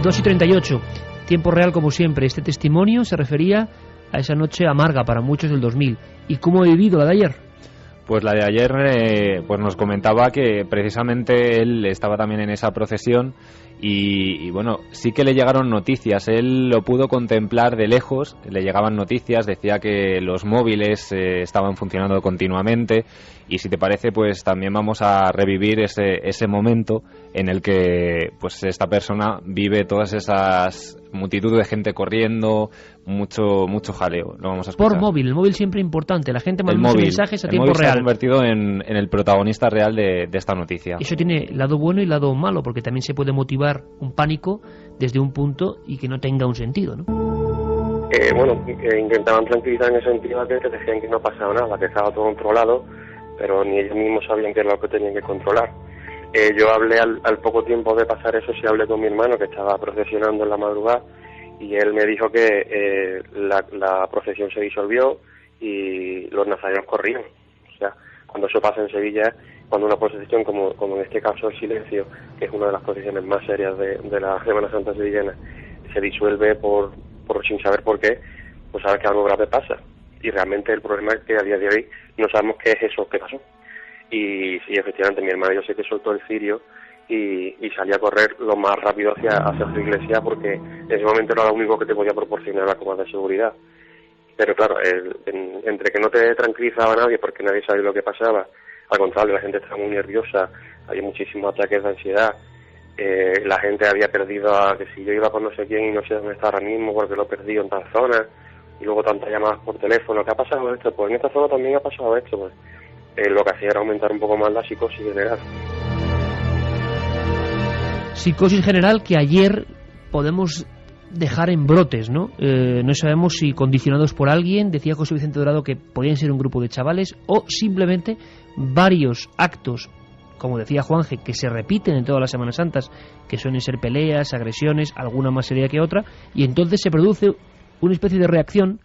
2:38, tiempo real como siempre. Este testimonio se refería a esa noche amarga para muchos del 2000. ¿Y cómo he vivido la de ayer? Pues la de ayer pues nos comentaba que precisamente él estaba también en esa procesión y bueno, sí que le llegaron noticias, él lo pudo contemplar de lejos, le llegaban noticias, decía que los móviles estaban funcionando continuamente y si te parece pues también vamos a revivir ese momento en el que pues esta persona vive todas esas multitud de gente corriendo, mucho jaleo. Lo vamos a escuchar. Por móvil, el móvil siempre importante, la gente manda mensajes a tiempo real. Se ha convertido en el protagonista real de esta noticia. Eso tiene lado bueno y lado malo, porque también se puede motivar un pánico desde un punto y que no tenga un sentido, ¿no? Intentaban tranquilizar en ese sentido, que decían que no pasaba nada, que estaba todo controlado, pero ni ellos mismos sabían qué es lo que tenían que controlar. Yo hablé al poco tiempo de pasar eso, sí hablé con mi hermano que estaba procesionando en la madrugada y él me dijo que la procesión se disolvió y los nazarenos corrían. O sea, cuando eso pasa en Sevilla, cuando una procesión, como en este caso el Silencio, que es una de las procesiones más serias de la Semana Santa sevillana, se disuelve por sin saber por qué, pues sabes que algo grave pasa. Y realmente el problema es que a día de hoy no sabemos qué es eso que pasó. Y sí, efectivamente, mi hermano yo sé que soltó el cirio y salía a correr lo más rápido hacia su iglesia, porque en ese momento era lo único que te podía proporcionar la coma de seguridad. Pero claro, entre que no te tranquilizaba nadie porque nadie sabía lo que pasaba, al contrario, la gente estaba muy nerviosa, había muchísimos ataques de ansiedad, la gente había perdido que si yo iba con no sé quién y no sé dónde está ahora mismo porque lo he perdido en tal zona, y luego tantas llamadas por teléfono, ¿qué ha pasado esto? Pues en esta zona también ha pasado esto, pues lo que hacía era aumentar un poco más la psicosis general. Psicosis general que ayer podemos dejar en brotes, ¿no? No sabemos si condicionados por alguien, decía José Vicente Dorado que podían ser un grupo de chavales o simplemente varios actos, como decía Juanje, que se repiten en todas las Semanas Santas, que suelen ser peleas, agresiones, alguna más seria que otra, y entonces se produce una especie de reacción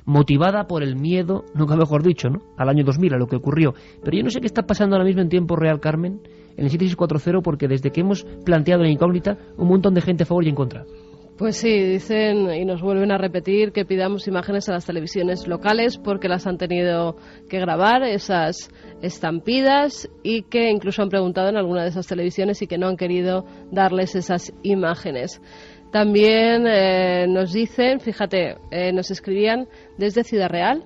motivada por el miedo, nunca mejor dicho, ¿no?, al año 2000, a lo que ocurrió. Pero yo no sé qué está pasando ahora mismo en tiempo real, Carmen, en el 7640, porque desde que hemos planteado la incógnita, un montón de gente a favor y en contra. Pues sí, dicen y nos vuelven a repetir que pidamos imágenes a las televisiones locales porque las han tenido que grabar, esas estampidas, y que incluso han preguntado en alguna de esas televisiones y que no han querido darles esas imágenes. También nos dicen, fíjate, nos escribían desde Ciudad Real,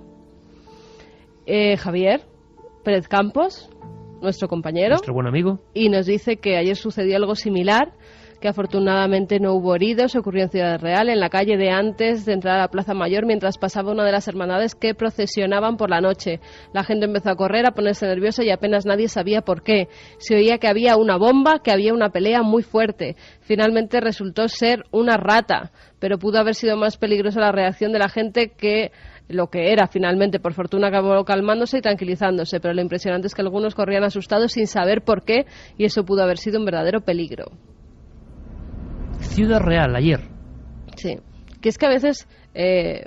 Javier Pérez Campos, nuestro compañero, nuestro buen amigo, y nos dice que ayer sucedió algo similar, que afortunadamente no hubo heridos. Ocurrió en Ciudad Real, en la calle de antes de entrar a la Plaza Mayor, mientras pasaba una de las hermandades que procesionaban por la noche. La gente empezó a correr, a ponerse nerviosa y apenas nadie sabía por qué. Se oía que había una bomba, que había una pelea muy fuerte. Finalmente resultó ser una rata, pero pudo haber sido más peligrosa la reacción de la gente que lo que era. Finalmente, por fortuna, acabó calmándose y tranquilizándose, pero lo impresionante es que algunos corrían asustados sin saber por qué, y eso pudo haber sido un verdadero peligro. Ciudad Real, ayer. Sí, que es que a veces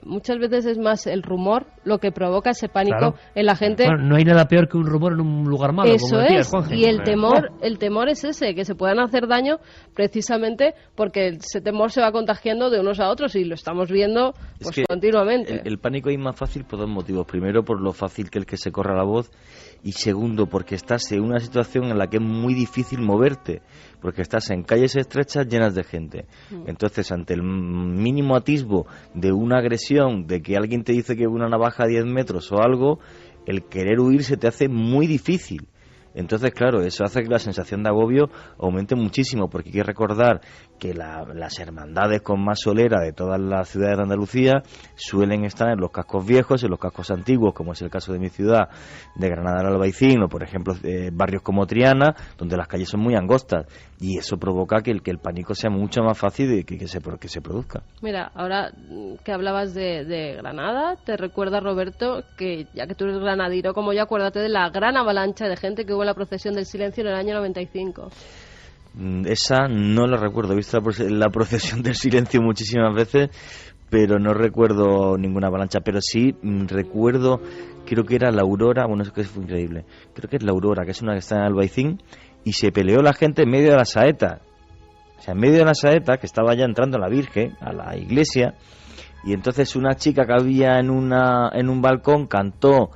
muchas veces es más el rumor lo que provoca ese pánico en la gente. Bueno, no hay nada peor que un rumor en un lugar malo, Eso como decías, es, Juanje. y el temor es ese, que se puedan hacer daño precisamente porque ese temor se va contagiando de unos a otros y lo estamos viendo pues continuamente. El pánico es más fácil por dos motivos. Primero, por lo fácil que es que se corra la voz, y segundo, porque estás en una situación en la que es muy difícil moverte, porque estás en calles estrechas llenas de gente. Entonces, ante el mínimo atisbo de una agresión, de que alguien te dice que una navaja a 10 metros o algo, el querer huir se te hace muy difícil. Entonces, claro, eso hace que la sensación de agobio aumente muchísimo, porque hay que recordar que las hermandades con más solera de todas las ciudades de Andalucía suelen estar en los cascos viejos, en los cascos antiguos, como es el caso de mi ciudad, de Granada del Albaicín, o por ejemplo barrios como Triana, donde las calles son muy angostas, y eso provoca que el pánico sea mucho más fácil de que se produzca. Mira, ahora que hablabas de Granada, te recuerda, Roberto, que ya que tú eres granadino como yo, acuérdate de la gran avalancha de gente que hubo en la procesión del silencio en el año 95. Esa no la recuerdo, he visto la procesión del silencio muchísimas veces, pero no recuerdo ninguna avalancha. Pero sí recuerdo, creo que era la Aurora, bueno, eso que fue increíble, creo que es la Aurora, que es una que está en Albaicín, y se peleó la gente en medio de la saeta. O sea, en medio de la saeta, que estaba ya entrando la Virgen a la iglesia, y entonces una chica que había en un balcón cantó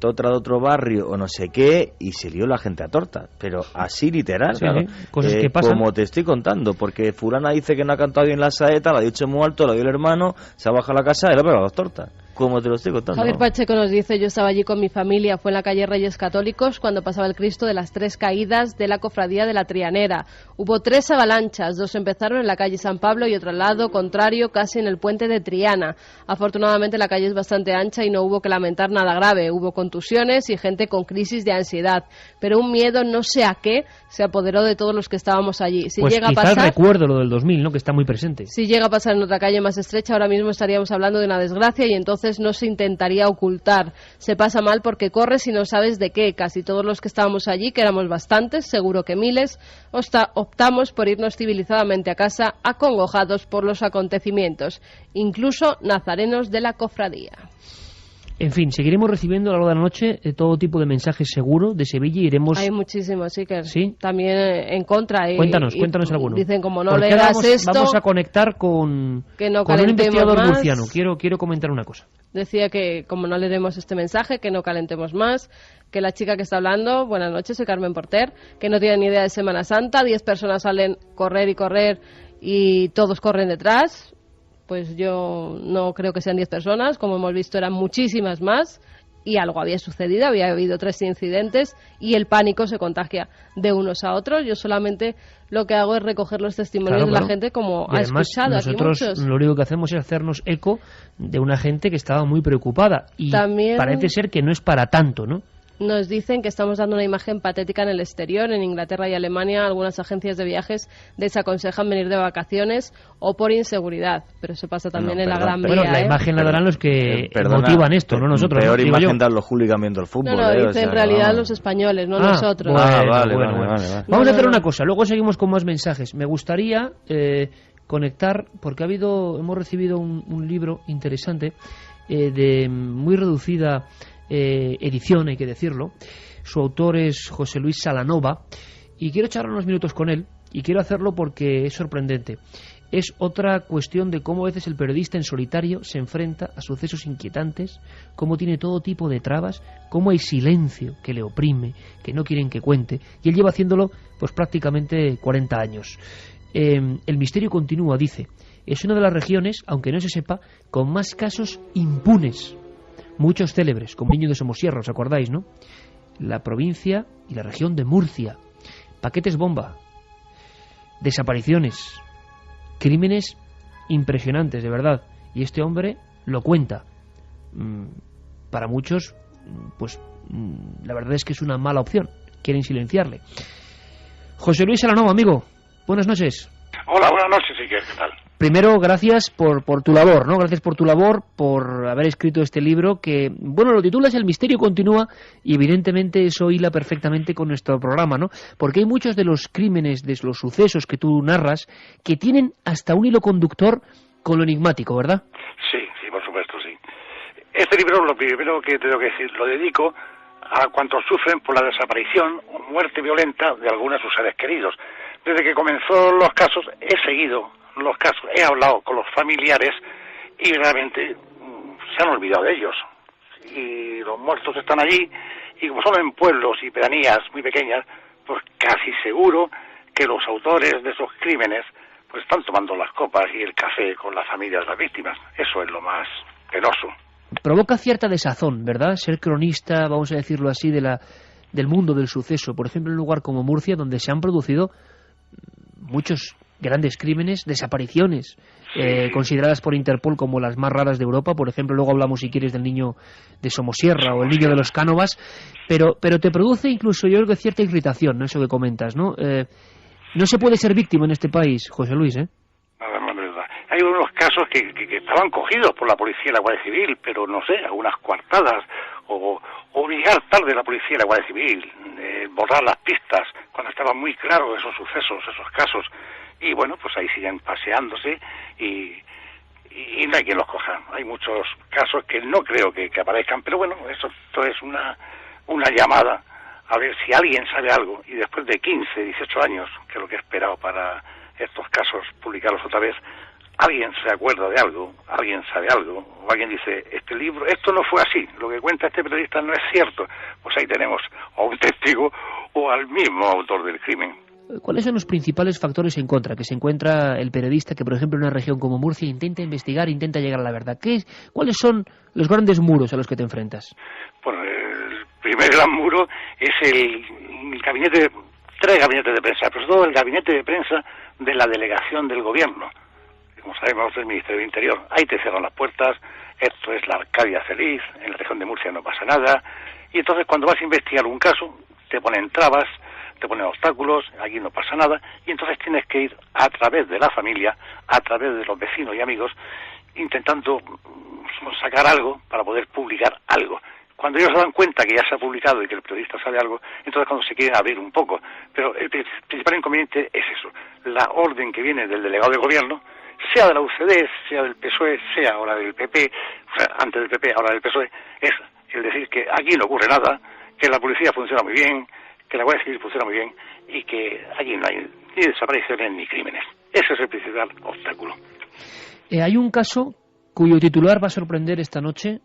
otra de otro barrio o no sé qué, y se lió la gente a torta, pero así literal, sí, claro. Cosas que pasan. Como te estoy contando, porque fulana dice que no ha cantado bien la saeta, la ha dicho muy alto, la dio el hermano, se ha bajado a la casa y le ha pegado 2 tortas. Como te lo estoy contando. Javier Pacheco nos dice: yo estaba allí con mi familia, fue en la calle Reyes Católicos cuando pasaba el Cristo de las 3 caídas de la cofradía de la Trianera. Hubo 3 avalanchas, 2 empezaron en la calle San Pablo y otra al lado contrario, casi en el puente de Triana. Afortunadamente la calle es bastante ancha y no hubo que lamentar nada grave. Hubo contusiones y gente con crisis de ansiedad, pero un miedo no sé a qué se apoderó de todos los que estábamos allí. Si pues llega quizás a pasar, recuerdo lo del 2000, ¿no?, que está muy presente. Si llega a pasar en otra calle más estrecha, ahora mismo estaríamos hablando de una desgracia y entonces no se intentaría ocultar. Se pasa mal porque corres y no sabes de qué. Casi todos los que estábamos allí, que éramos bastantes, seguro que miles, optamos por irnos civilizadamente a casa, acongojados por los acontecimientos, incluso nazarenos de la cofradía. En fin, seguiremos recibiendo a lo largo de la noche todo tipo de mensajes seguro de Sevilla y iremos... Hay muchísimos, sí, que también en contra. Cuéntanos alguno. Dicen, como no porque leas esto... Vamos a conectar con un investigador murciano. Quiero comentar una cosa. Decía que, como no leeremos este mensaje, que no calentemos más, que la chica que está hablando, buenas noches, soy Carmen Porter, que no tiene ni idea de Semana Santa, 10 personas salen correr y todos corren detrás. Pues yo no creo que sean 10 personas, como hemos visto eran muchísimas más y algo había sucedido, había habido 3 incidentes y el pánico se contagia de unos a otros. Yo solamente lo que hago es recoger los testimonios de la gente, como ha escuchado aquí muchos. Nosotros lo único que hacemos es hacernos eco de una gente que estaba muy preocupada y también parece ser que no es para tanto, ¿no? Nos dicen que estamos dando una imagen patética en el exterior. En Inglaterra y Alemania algunas agencias de viajes desaconsejan venir de vacaciones o por inseguridad, pero eso pasa también en la Gran Vía. Bueno, la imagen la darán los que motivan esto, no nosotros. Peor imagen dan los hooligans viendo el fútbol. No, dice en realidad los españoles, no nosotros. Vale. Vamos a hacer una cosa, luego seguimos con más mensajes. Me gustaría conectar, porque hemos recibido un libro interesante de muy reducida edición, hay que decirlo. Su autor es José Luis Salanova y quiero echar unos minutos con él, y quiero hacerlo porque es sorprendente. Es otra cuestión de cómo a veces el periodista en solitario se enfrenta a sucesos inquietantes, cómo tiene todo tipo de trabas, cómo hay silencio que le oprime, que no quieren que cuente, y él lleva haciéndolo pues prácticamente 40 años. El misterio continúa, dice. Es una de las regiones, aunque no se sepa, con más casos impunes. Muchos célebres, como Niño de Somosierra, ¿os acordáis, no? La provincia y la región de Murcia. Paquetes bomba. Desapariciones. Crímenes impresionantes, de verdad. Y este hombre lo cuenta. Para muchos, pues la verdad es que es una mala opción. Quieren silenciarle. José Luis Salanova, amigo. Buenas noches. Hola, buenas noches, Iker. ¿Qué tal? Primero, gracias por tu labor, ¿no? Gracias por tu labor, por haber escrito este libro que, bueno, lo titulas El misterio continúa y evidentemente eso hila perfectamente con nuestro programa, ¿no? Porque hay muchos de los crímenes, de los sucesos que tú narras, que tienen hasta un hilo conductor con lo enigmático, ¿verdad? Sí, por supuesto, sí. Este libro, lo primero que tengo que decir, lo dedico a cuantos sufren por la desaparición o muerte violenta de algunos de sus seres queridos. Desde que comenzó los casos, he seguido los casos, he hablado con los familiares y realmente se han olvidado de ellos. Y los muertos están allí, y como son en pueblos y pedanías muy pequeñas, pues casi seguro que los autores de esos crímenes pues están tomando las copas y el café con las familias de las víctimas. Eso es lo más penoso. Provoca cierta desazón, ¿verdad? Ser cronista, vamos a decirlo así, del mundo del suceso. Por ejemplo, en un lugar como Murcia, donde se han producido muchos grandes crímenes, desapariciones, consideradas por Interpol como las más raras de Europa. Por ejemplo, luego hablamos, si quieres, del niño de Somosierra o el niño de los Cánovas, pero te produce incluso, yo creo que cierta irritación, ¿no? Eso que comentas, ¿no? No se puede ser víctima en este país, José Luis, ¿eh? Hay unos casos que estaban cogidos por la policía y la Guardia Civil, pero no sé, algunas coartadas, o obligar tarde a la policía y la Guardia Civil, borrar las pistas, cuando estaban muy claros esos sucesos, esos casos, y bueno, pues ahí siguen paseándose y no hay quien los coja. Hay muchos casos que no creo que aparezcan, pero bueno, esto es una llamada a ver si alguien sabe algo, y después de 15, 18 años, que es lo que he esperado para estos casos, publicarlos otra vez, alguien se acuerda de algo, alguien sabe algo, o alguien dice, este libro, esto no fue así, lo que cuenta este periodista no es cierto, pues ahí tenemos a un testigo o al mismo autor del crimen. ¿Cuáles son los principales factores en contra que se encuentra el periodista que, por ejemplo, en una región como Murcia intenta investigar, intenta llegar a la verdad? ¿Cuáles son los grandes muros a los que te enfrentas? Bueno, el primer gran muro es el gabinete, 3 gabinetes de prensa, pero sobre todo el gabinete de prensa de la delegación del gobierno, como sabemos, del Ministerio del Interior. Ahí te cierran las puertas, esto es la Arcadia feliz, en la región de Murcia no pasa nada, y entonces cuando vas a investigar un caso, te ponen trabas, te ponen obstáculos, aquí no pasa nada, y entonces tienes que ir a través de la familia, a través de los vecinos y amigos, intentando sacar algo para poder publicar algo. Cuando ellos se dan cuenta que ya se ha publicado y que el periodista sabe algo, entonces cuando se quieren abrir un poco. Pero el principal inconveniente es eso, la orden que viene del delegado de gobierno, sea de la UCD, sea del PSOE, sea ahora del PP, o sea, antes del PP, ahora del PSOE, es el decir que aquí no ocurre nada, que la policía funciona muy bien, que la Guardia Civil funciona muy bien y que allí no hay ni desapariciones ni crímenes. Ese es el principal obstáculo. Hay un caso cuyo titular va a sorprender esta noche,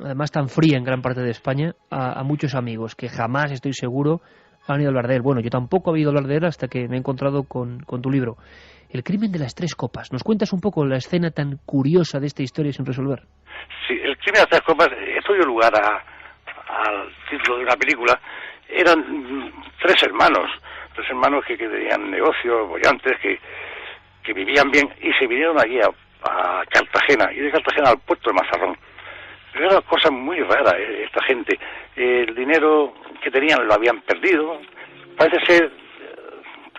además tan fría en gran parte de España, a muchos amigos que jamás, estoy seguro, han ido a hablar de él. Bueno, yo tampoco había ido a hablar de él hasta que me he encontrado con tu libro. El crimen de las 3 copas. ¿Nos cuentas un poco la escena tan curiosa de esta historia sin resolver? Sí, el crimen de las 3 copas, esto dio lugar al título de una película. Eran 3 hermanos que tenían negocios, bollantes, que vivían bien y se vinieron allí a Cartagena, y de Cartagena al puerto de Mazarrón. Pero eran cosas muy raras, esta gente. El dinero que tenían lo habían perdido. Parece ser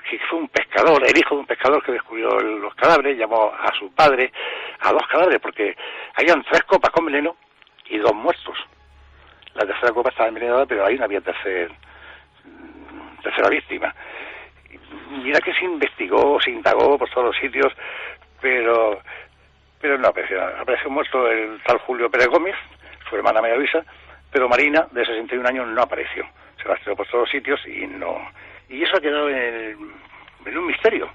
que fue un pescador, el hijo de un pescador que descubrió los cadáveres, llamó a su padre, a 2 cadáveres, porque habían 3 copas con veneno y 2 muertos. La tercera copa estaba envenenada, pero ahí no había tercera víctima. Mira que se investigó, se indagó por todos los sitios, pero no apareció. Apareció muerto el tal Julio Pérez Gómez, su hermana María Luisa, pero Marina, de 61 años, no apareció. Se rastreó por todos los sitios y no. Y eso ha quedado en un misterio.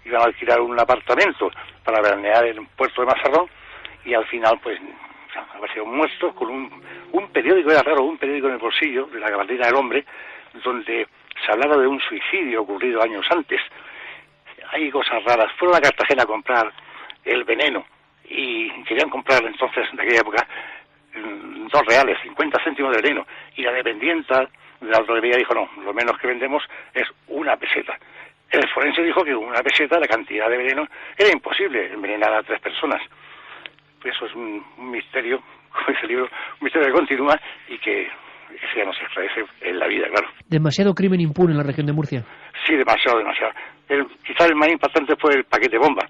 Iban a alquilar un apartamento para veranear en el puerto de Mazarrón y al final, pues, aparecieron muertos con un periódico, era raro, un periódico en el bolsillo de la Gabardina del Hombre, donde se hablaba de un suicidio ocurrido años antes. Hay cosas raras. Fueron a Cartagena a comprar el veneno y querían comprar entonces, en aquella época, 2 reales, 50 céntimos de veneno, y la dependienta de la droguería dijo, no, lo menos que vendemos es 1 peseta. El forense dijo que 1 peseta, la cantidad de veneno, era imposible envenenar a 3 personas. Eso es un misterio, como ese libro, un misterio que continúa y que ya no se esclarece en la vida, claro. ¿Demasiado crimen impune en la región de Murcia? Sí, demasiado. Quizás el más impactante fue el paquete bomba,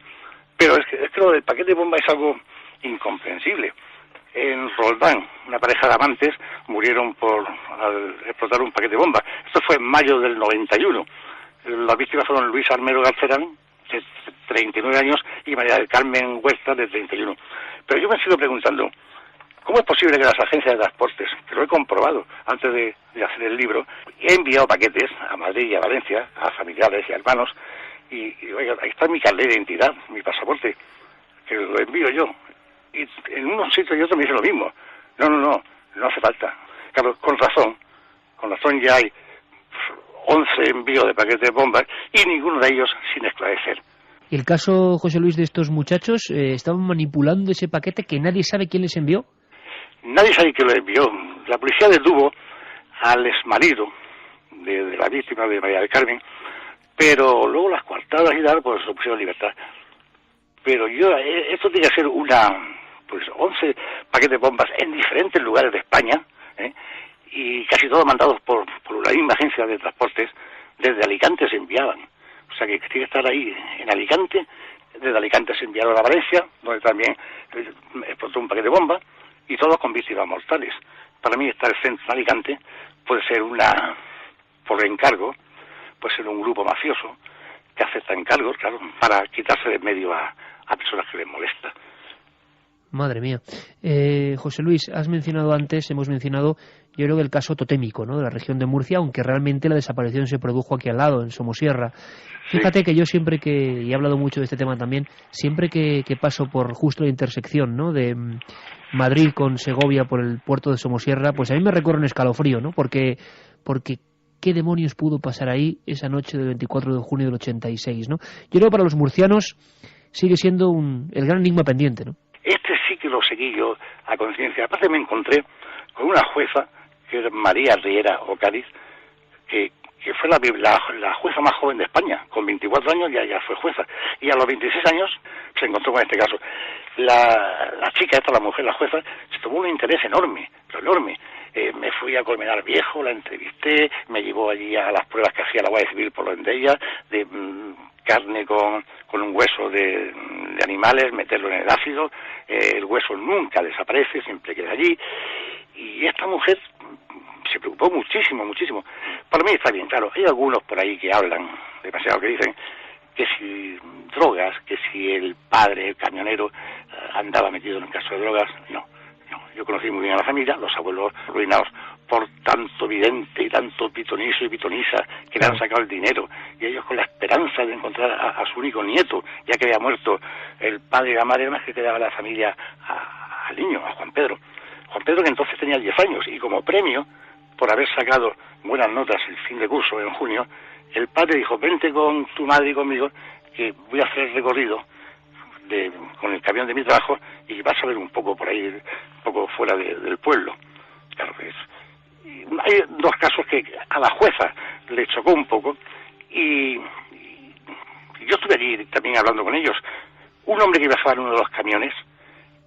pero es que lo del paquete bomba es algo incomprensible. En Roldán, una pareja de amantes murieron al explotar un paquete bomba. Esto fue en mayo del 91. Las víctimas fueron Luis Armero Garcerán, de 39 años, y María del Carmen Huerta, de 31. Pero yo me sigo preguntando, ¿cómo es posible que las agencias de transportes, que lo he comprobado antes de hacer el libro, he enviado paquetes a Madrid y a Valencia, a familiares y a hermanos, y oiga, ahí está mi carnet de identidad, mi pasaporte, que lo envío yo, y en unos sitios y otros me dicen lo mismo? No hace falta. Claro, con razón ya hay 11 envíos de paquetes de bombas y ninguno de ellos sin esclarecer. ¿Y el caso, José Luis, de estos muchachos, estaban manipulando ese paquete que nadie sabe quién les envió? Nadie sabe quién lo envió. La policía detuvo al exmarido de la víctima de María del Carmen, pero luego las coartadas y tal, pues se pusieron en libertad. Pero esto tiene que ser 11 paquetes de bombas en diferentes lugares de España, y casi todos mandados por la misma agencia de transportes. Desde Alicante se enviaban. O sea que tiene que estar ahí en Alicante. Desde Alicante se enviaron a Valencia, donde también explotó un paquete de bomba, y todos con víctimas mortales. Para mí está el centro de Alicante, puede ser por encargo, puede ser un grupo mafioso que acepta encargos, claro, para quitarse de en medio a personas que les molesta. Madre mía. José Luis, hemos mencionado, yo creo que el caso totémico, ¿no?, de la región de Murcia, aunque realmente la desaparición se produjo aquí al lado, en Somosierra. Fíjate que yo siempre y he hablado mucho de este tema también, siempre que paso por justo la intersección, ¿no?, de Madrid con Segovia por el puerto de Somosierra, pues a mí me recorre un escalofrío, ¿no?, porque ¿qué demonios pudo pasar ahí esa noche del 24 de junio del 86, ¿no? Yo creo que para los murcianos sigue siendo el gran enigma pendiente, ¿no? Este sí que lo seguí yo a conciencia. Aparte me encontré con una jueza, que es María Riera Ocariz, que fue la jueza más joven de España. Con 24 años ya fue jueza. Y a los 26 años se encontró con este caso. La chica esta, la mujer, la jueza, se tomó un interés enorme, pero enorme. Me fui a Colmenar Viejo, la entrevisté, me llevó allí a las pruebas que hacía la Guardia Civil por lo de ella, de carne con un hueso de animales, meterlo en el ácido, el hueso nunca desaparece, siempre queda allí, y esta mujer se preocupó muchísimo. Para mí está bien, claro, hay algunos por ahí que hablan demasiado, que dicen que si drogas, que si el padre, el camionero, andaba metido en un caso de drogas. No, yo conocí muy bien a la familia, los abuelos arruinados por tanto vidente y tanto pitoniso y pitonisa que le han sacado el dinero, y ellos con la esperanza de encontrar a su único nieto, ya que había muerto el padre y la madre, más que quedaba la familia al niño, a Juan Pedro, que entonces tenía 10 años, y como premio por haber sacado buenas notas el fin de curso en junio, el padre dijo: vente con tu madre y conmigo, que voy a hacer el recorrido con el camión de mi trabajo, y vas a ver un poco por ahí, un poco fuera del pueblo. Claro que es. Hay dos casos que a la jueza le chocó un poco, y yo estuve allí también hablando con ellos. Un hombre que viajaba en uno de los camiones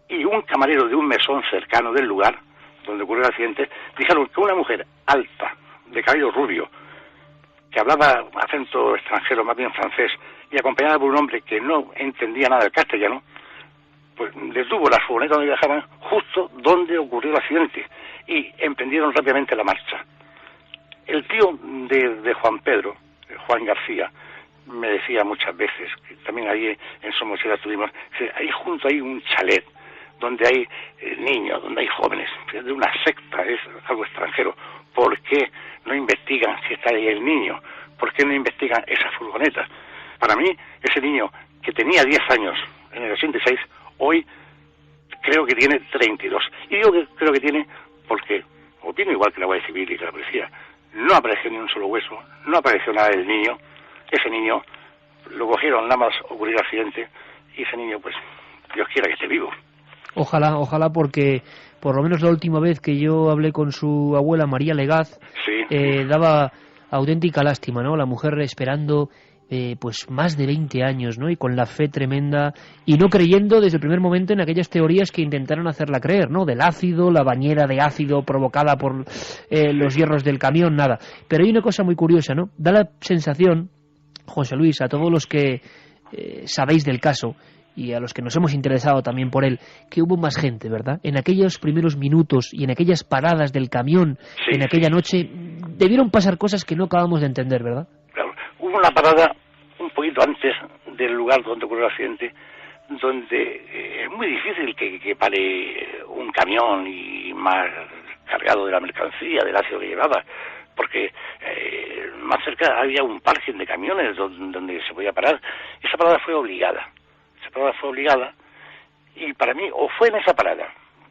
y un camarero de un mesón cercano del lugar donde ocurrió el accidente dijeron que una mujer alta, de cabello rubio, que hablaba acento extranjero, más bien francés, y acompañada por un hombre que no entendía nada del castellano, pues detuvo la furgoneta donde viajaban justo donde ocurrió el accidente, y emprendieron rápidamente la marcha. El tío de Juan Pedro, Juan García, me decía muchas veces, que también ahí en Somosierra tuvimos, que ahí junto hay un chalet donde hay niños, donde hay jóvenes, de una secta, es algo extranjero. ¿Por qué no investigan si está ahí el niño? ¿Por qué no investigan esa furgoneta? Para mí, ese niño que tenía 10 años en el 86, hoy creo que tiene 32. Y digo que creo que tiene porque opino igual que la Guardia Civil y que la policía. No apareció ni un solo hueso, no apareció nada del niño. Ese niño lo cogieron nada más ocurrir el accidente, y ese niño, pues, Dios quiera que esté vivo. Ojalá, porque por lo menos la última vez que yo hablé con su abuela, María Legaz, daba auténtica lástima, ¿no? La mujer esperando pues más de 20 años, ¿no? Y con la fe tremenda, y no creyendo desde el primer momento en aquellas teorías que intentaron hacerla creer, ¿no? Del ácido, la bañera de ácido provocada por los hierros del camión, nada. Pero hay una cosa muy curiosa, ¿no? Da la sensación, José Luis, a todos los que sabéis del caso, y a los que nos hemos interesado también por él, que hubo más gente, ¿verdad? En aquellos primeros minutos y en aquellas paradas del camión, en aquella noche, debieron pasar cosas que no acabamos de entender, ¿verdad? Claro, hubo una parada un poquito antes del lugar donde ocurrió el accidente, donde es muy difícil que pare un camión y más cargado de la mercancía, del ácido que llevaba, porque más cerca había un parking de camiones donde se podía parar. Esa parada fue obligada. Y para mí, o fue en esa parada,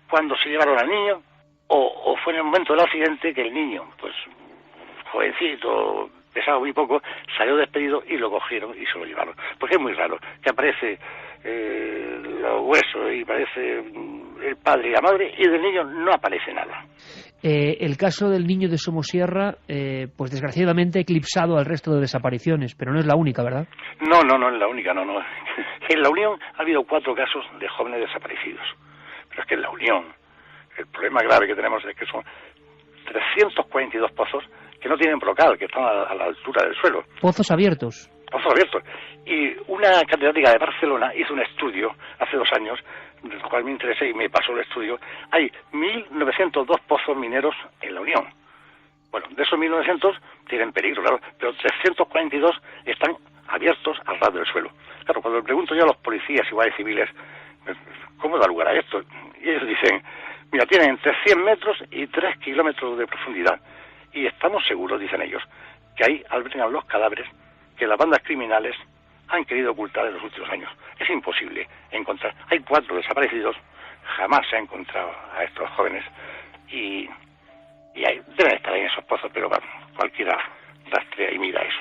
cuando se llevaron al niño, o fue en el momento del accidente que el niño, pues jovencito, pesaba muy poco, salió despedido y lo cogieron y se lo llevaron. Porque es muy raro que aparece los huesos y aparece el padre y la madre, y del niño no aparece nada. El caso del niño de Somosierra, pues desgraciadamente ha eclipsado al resto de desapariciones, pero no es la única, ¿verdad? No es la única, no. En La Unión ha habido 4 casos de jóvenes desaparecidos. Pero es que en La Unión, el problema grave que tenemos es que son 342 pozos que no tienen brocal, que están a la altura del suelo. Pozos abiertos. Pozos abiertos. Y una catedrática de Barcelona hizo un estudio hace 2 años, del cual me interesé y me pasó el estudio. Hay 1.902 pozos mineros en La Unión. Bueno, de esos 1.900 tienen peligro, claro, pero 342 están abiertos al ras del suelo. Claro, cuando le pregunto yo a los policías y guardias civiles, ¿cómo da lugar a esto? Y ellos dicen, mira, tienen entre 100 metros y 3 kilómetros de profundidad. Y estamos seguros, dicen ellos, que ahí albergan los cadáveres que las bandas criminales han querido ocultar en los últimos años. Es imposible encontrar. Hay 4 desaparecidos, jamás se ha encontrado a estos jóvenes y deben estar ahí en esos pozos, pero bueno, cualquiera rastrea y mira eso.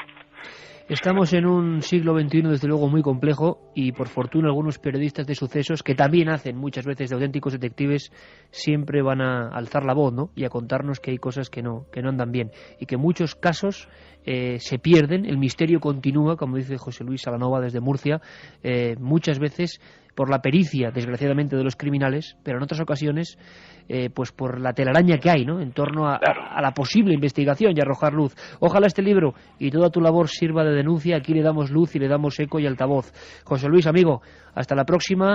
Estamos en un siglo XXI, desde luego, muy complejo, y por fortuna algunos periodistas de sucesos, que también hacen muchas veces de auténticos detectives, siempre van a alzar la voz, ¿no?, y a contarnos que hay cosas que no andan bien, y que muchos casos se pierden, el misterio continúa, como dice José Luis Salanova desde Murcia, muchas veces por la pericia, desgraciadamente, de los criminales, pero en otras ocasiones pues por la telaraña que hay, ¿no?, en torno a la posible investigación y arrojar luz. Ojalá este libro y toda tu labor sirva de denuncia. Aquí le damos luz y le damos eco y altavoz. José Luis, amigo, hasta la próxima.